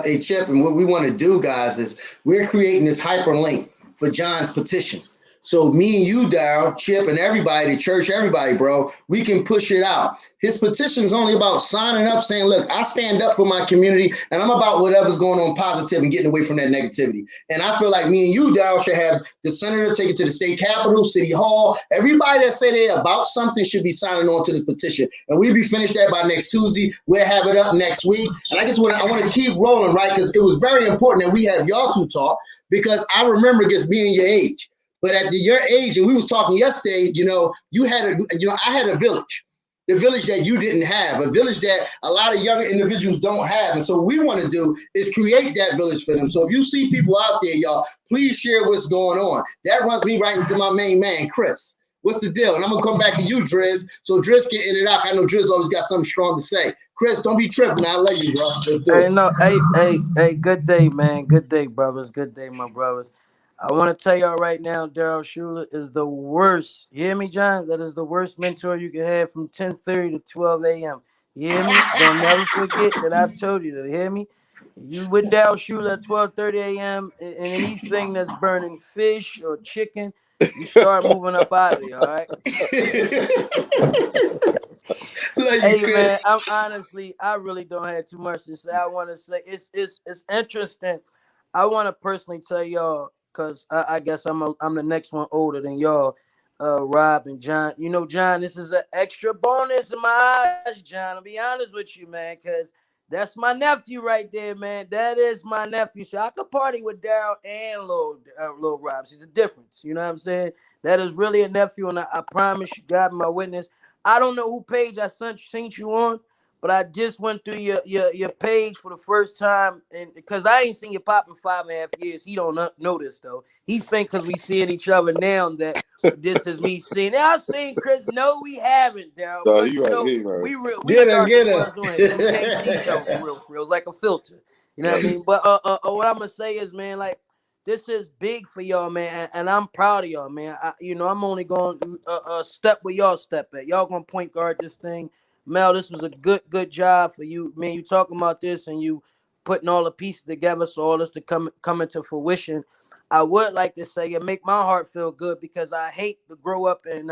Hey, Chip, and what we want to do, guys, is we're creating this hyperlink for John's petition. So me and you, Darryl, Chip, and everybody, the church, everybody, bro, we can push it out. His petition is only about signing up, saying, look, I stand up for my community, and I'm about whatever's going on positive and getting away from that negativity. And I feel like me and you, Darryl, should have the senator take it to the state capitol, city hall. Everybody that say they're about something should be signing on to this petition. And we'll be finished that by next Tuesday. We'll have it up next week. And I want to keep rolling, right? Because it was very important that we have y'all two talk, because I remember just being your age. But at your age, and we was talking yesterday, I had a village. the village that you didn't have, a village that a lot of young individuals don't have. And so what we want to do is create that village for them. So if you see people out there, y'all, please share what's going on. That runs me right into my main man, Chris. What's the deal? And I'm going to come back to you, Driz. So Driz can in it out. I know Driz always got something strong to say. Chris, don't be tripping. I love you, bro. Let's do it. Hey, good day, man. Good day, brothers. Good day, my brothers. I want to tell y'all right now, Daryl Schuler is the worst. You hear me, John? That is the worst mentor you can have from 10:30 to 12 a.m. You hear me? Don't never forget that I told you that. You hear me? You with Daryl Schuler at 12:30 a.m. and anything that's burning fish or chicken, you start moving up out of there, all right? Hey, man, I really don't have too much to say. I want to say it's interesting. I want to personally tell y'all, because I guess I'm the next one older than y'all, Rob and John. You know, John, this is an extra bonus in my eyes, John. I'll be honest with you, man, because that's my nephew right there, man. That is my nephew. So I could party with Daryl and Lil Rob. There's a difference. You know what I'm saying? That is really a nephew, and I promise you, God, my witness. I don't know who page I sent you on, but I just went through your page for the first time, and because I ain't seen you pop in 5.5 years. He don't know this though. He think because we seeing each other now that this is me seeing. I've seen Chris. No, we haven't, Daryl. No, You know, we Get the her, darkest get her. ones on here. We can't see each other for real. It's like a filter. You know what I mean? But what I'm gonna say is, man, like, this is big for y'all, man, and I'm proud of y'all, man. I'm only going step where y'all step at. Y'all gonna point guard this thing. Mel, this was a good job for you, man. You talking about this and you putting all the pieces together so all this to come into fruition. I would like to say it make my heart feel good because I hate to grow up and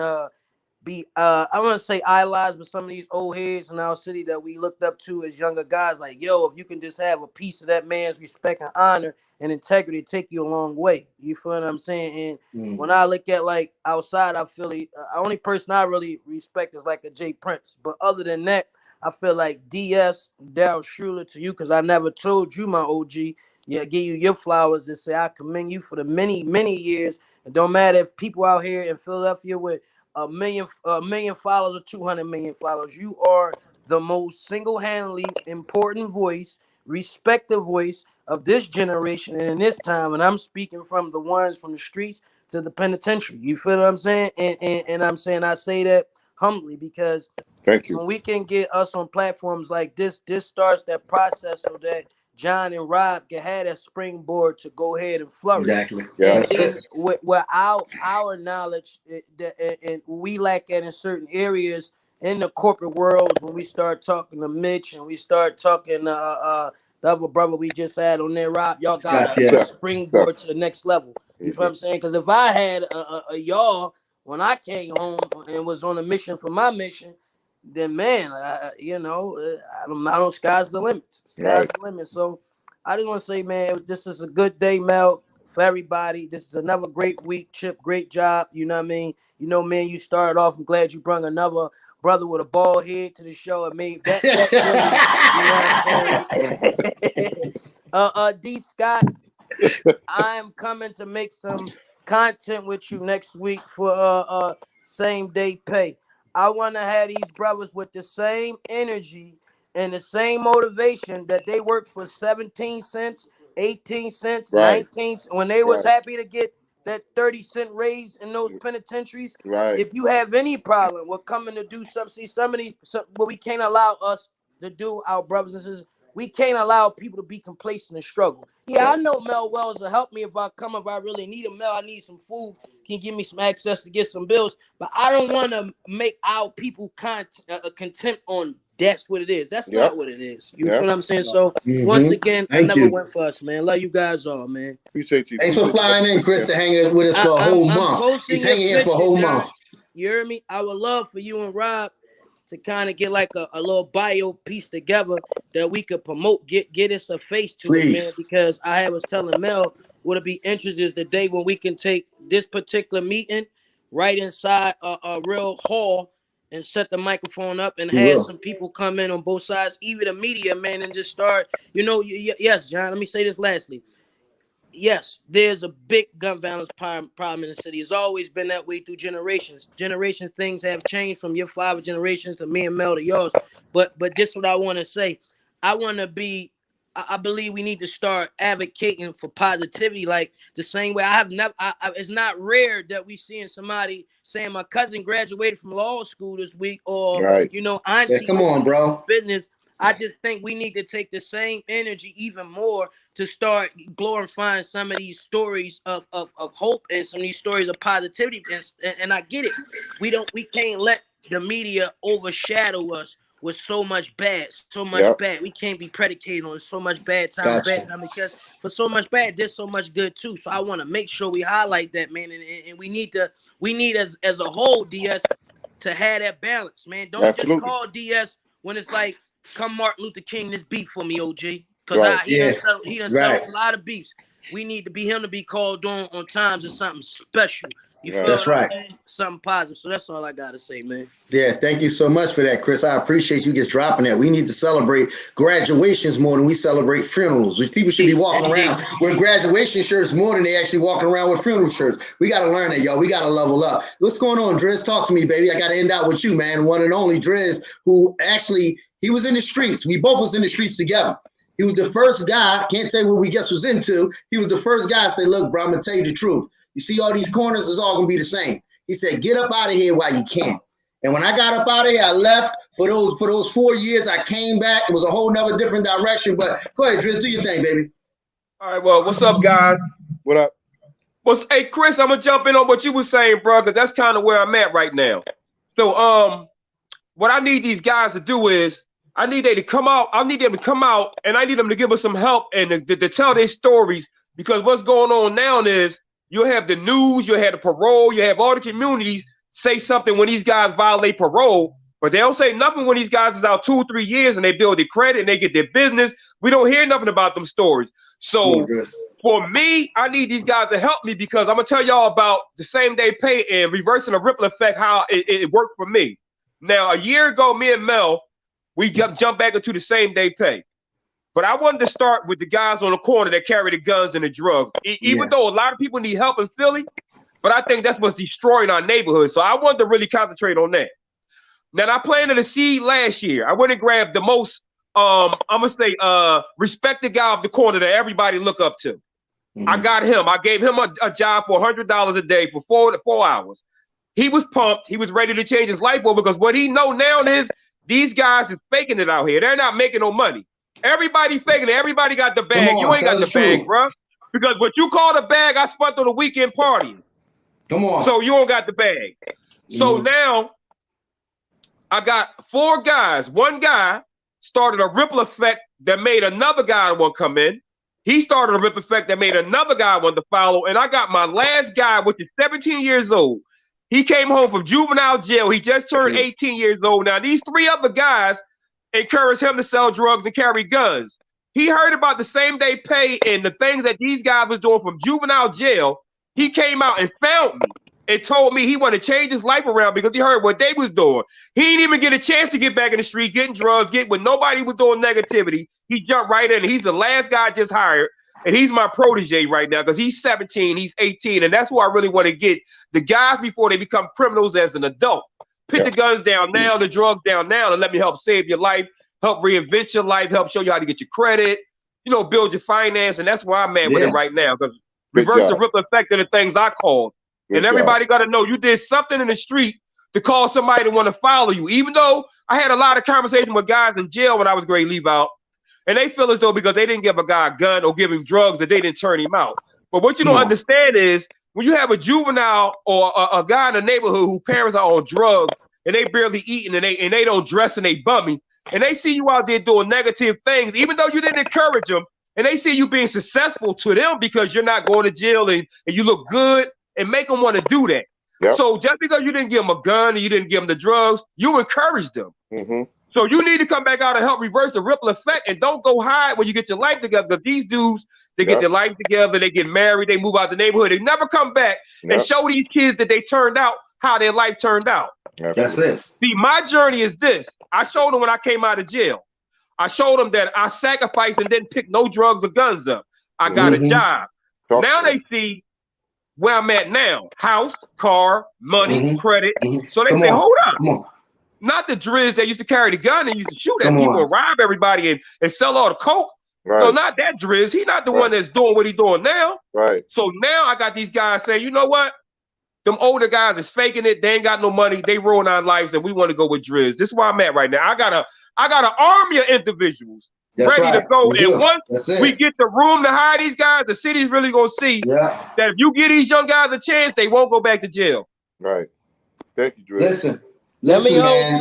be I want to say idolized with some of these old heads in our city that we looked up to as younger guys. Like, yo, if you can just have a piece of that man's respect and honor and integrity, take you a long way. You feel what I'm saying? And when I look at like outside, I feel the only person I really respect is like a Jay Prince. But other than that, I feel like DS Daryl Schuler to you, because I never told you, my OG. Yeah, give you your flowers and say I commend you for the many years. It don't matter if people out here in Philadelphia with a million followers or 200 million followers. You are the most single-handedly important voice, respected voice of this generation and in this time. And I'm speaking from the ones from the streets to the penitentiary. You feel what I'm saying? And I'm saying I say that humbly because Thank you. when we can get us on platforms like this starts that process so that John and Rob can have that springboard to go ahead and flourish. Exactly. Yeah. And then without our knowledge, and we lack it in certain areas in the corporate world, when we start talking to Mitch and we start talking the other brother we just had on there, Rob, y'all got a springboard to the next level. You feel what I'm saying? Because if I had a y'all when I came home and was on a mission for my mission, then man, I don't. Sky's the limit. Sky's the limit. So I just want to say, man, this is a good day, Mel, for everybody. This is another great week. Chip, great job. You know what I mean? You know, man, you started off. I'm glad you brought another brother with a bald head to the show. It made that really, you know what I'm saying? D Scott, I'm coming to make some content with you next week for same day pay. I want to have these brothers with the same energy and the same motivation that they work for 17 cents, 18 cents, 19 cents, when they was happy to get that 30-cent raise in those penitentiaries. If you have any problem with coming to do something, see some of these, what we can't allow us to do, our brothers and sisters, we can't allow people to be complacent and struggle. Yeah, I know Mel Wells will help me if I really need him. Mel, I need some food. Can you give me some access to get some bills? But I don't want to make our people contempt on that's what it is. That's not what it is. You feel what I'm saying? So once again, I never went for us, man. Love you guys all, man. Appreciate you. Thanks for flying in, Chris, to hang with us for a whole month. He's hanging in for a whole month. You hear me? I would love for you and Rob to kind of get like a little bio piece together that we could promote, get us a face to it, man. Because I was telling Mel, would it be interesting is the day when we can take this particular meeting right inside a real hall and set the microphone up and have some people come in on both sides, even the media, man, and just start, yes, John, let me say this lastly. yes, there's a big gun violence problem in the city. It's always been that way through generations. Things have changed from your father generations to me and Mel to yours. But this is what I want to say. I believe we need to start advocating for positivity, like the same way it's not rare that we seeing somebody saying my cousin graduated from law school this week, or Right. auntie. Come on, bro. Business. I just think we need to take the same energy even more to start glorifying some of these stories of hope and some of these stories of positivity. And I get it. We can't let the media overshadow us with so much bad. We can't be predicated on so much bad time, because for so much bad, there's so much good too. So I want to make sure we highlight that, man. And we need as a whole, DS, to have that balance, man. Don't just call DS when it's like, come Martin Luther King, this beef for me, OG. Because he done settled a lot of beefs. We need to be him to be called on times of something special. You feel That's right. Something positive. So that's all I gotta say, man. Yeah, thank you so much for that, Chris. I appreciate you just dropping that. We need to celebrate graduations more than we celebrate funerals. Which people should be walking around with graduation shirts more than they actually walking around with funeral shirts. We got to learn that, y'all. We got to level up. What's going on, Driz? Talk to me, baby. I got to end out with you, man. One and only Driz, who actually, he was in the streets. We both was in the streets together. He was the first guy, can't tell you what we guess was into. He was the first guy to say, look, bro, I'm going to tell you the truth. You see all these corners, it's all going to be the same. He said, get up out of here while you can. And when I got up out of here, I left for those 4 years. I came back. It was a whole nother different direction. But go ahead, Driz, do your thing, baby. All right, well, what's up, guys? What up? Hey, Chris, I'm gonna jump in on what you were saying, bro, because that's kind of where I'm at right now. So, what I need these guys to do is I need them to come out, and I need them to give us some help and to tell their stories, because what's going on now is you'll have the news, you'll have the parole, you have all the communities say something when these guys violate parole, but they don't say nothing when these guys is out 2 or 3 years and they build their credit and they get their business. We don't hear nothing about them stories. So for me, I need these guys to help me, because I'm gonna tell y'all about the same day pay and reversing the ripple effect, how it worked for me. Now, a year ago, me and Mel, we jumped back into the same day pay. But I wanted to start with the guys on the corner that carry the guns and the drugs. Even though a lot of people need help in Philly, but I think that's what's destroying our neighborhood. So I wanted to really concentrate on that. Now, I planted a seed last year. I went and grabbed the most, I'm going to say, respected guy off the corner that everybody look up to. I got him. I gave him a job for $100 a day for 4 hours. He was pumped. He was ready to change his life over, because what he know now is these guys is faking it out here. They're not making no money. Everybody faking it. Everybody got the bag. You ain't got the bag, bro. Because what you call the bag, I spent on the weekend partying. Come on. So you don't got the bag. So now I got 4 guys. One guy started a ripple effect that made another guy want to come in. He started a ripple effect that made another guy want to follow. And I got my last guy, which is 17 years old. He came home from juvenile jail. He just turned 18 years old. Now, these 3 other guys encouraged him to sell drugs and carry guns. He heard about the same day pay and the things that these guys was doing from juvenile jail. He came out and found me and told me he wanted to change his life around, because he heard what they was doing. He didn't even get a chance to get back in the street, getting drugs, when nobody was doing negativity. He jumped right in. He's the last guy I just hired, and he's my protege right now, because he's 17, he's 18, and that's who I really want to get the guys before they become criminals as an adult. Put the guns down now, the drugs down now, and let me help save your life, help reinvent your life, help show you how to get your credit, build your finance, and that's where I'm at with it right now. Because reverse the ripple effect of the things I called. And everybody got to know you did something in the street to cause somebody to want to follow you. Even though I had a lot of conversations with guys in jail when I was going to leave out, and they feel as though because they didn't give a guy a gun or give him drugs that they didn't turn him out. But what you don't understand is when you have a juvenile or a guy in the neighborhood whose parents are on drugs and they barely eating and they don't dress and they bummy, and they see you out there doing negative things, even though you didn't encourage them, and they see you being successful to them because you're not going to jail and you look good, and make them want to do that. So just because you didn't give them a gun and you didn't give them the drugs, you encouraged them. So you need to come back out and help reverse the ripple effect, and don't go hide when you get your life together, because these dudes, they get their life together, they get married, they move out the neighborhood, they never come back and show these kids that they turned out how their life turned out. That's it. See, my journey is this. I showed them when I came out of jail. I showed them that I sacrificed and didn't pick no drugs or guns up. I got a job. Now they see where I'm at now. House, car, money, credit. So they say, hold up. Not the Driz that used to carry the gun and used to shoot at people and rob everybody and sell all the coke. Right. No, not that Driz. He not the one that's doing what he doing now. Right. So now I got these guys saying, you know what? Them older guys is faking it. They ain't got no money. They ruin our lives, and we want to go with Driz. This is where I'm at right now. I got an army of individuals ready to go. And once we get the room to hire these guys, the city's really gonna see that if you give these young guys a chance, they won't go back to jail. Right. Thank you, Driz. Listen, man.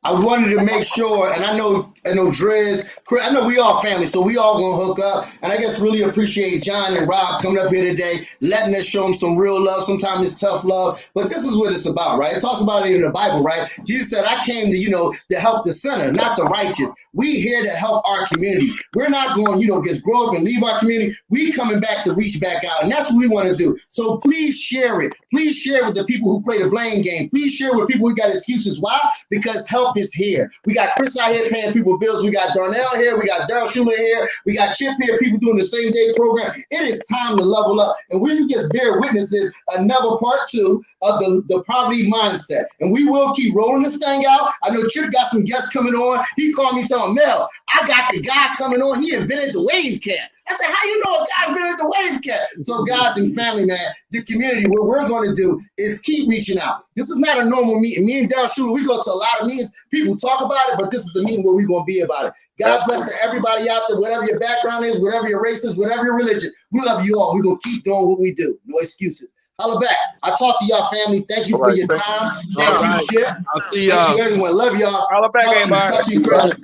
I wanted to make sure, and I know Driz, I know we all family, so we all gonna hook up. And I guess really appreciate John and Rob coming up here today, letting us show them some real love. Sometimes it's tough love, but this is what it's about, right? It talks about it in the Bible, right? Jesus said, "I came to help the sinner, not the righteous." We here to help our community. We're not going, just grow up and leave our community. We coming back to reach back out, and that's what we want to do. So please share it. Please share with the people who play the blame game. Please share with people who got excuses. Why? Because help is here. We got Chris out here paying people bills. We got Darnell here. We got Daryl Schuler here. We got Chip here. People doing the same day program. It is time to level up. And we just bear witnesses another part 2 of the poverty mindset. And we will keep rolling this thing out. I know Chip got some guests coming on. He called me telling Mel, I got the guy coming on. He invented the wave cap. I said, how you know a guy invented the wave cap? So guys and family, man, the community, what we're going to do is keep reaching out. This is not a normal meeting. Me and Daryl Schuler, we go to a lot of meetings. People talk about it, but this is the meeting where we're going to be about it. God bless to everybody out there, whatever your background is, whatever your race is, whatever your religion. We love you all. We're going to keep doing what we do. No excuses. Holla back. I talk to y'all, family. Thank you for your time. Thank you, Chip. I'll see y'all. Thank you, everyone. Love y'all. Holla back, everybody. Talk to you, Chris.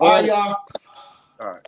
All right, y'all. All right.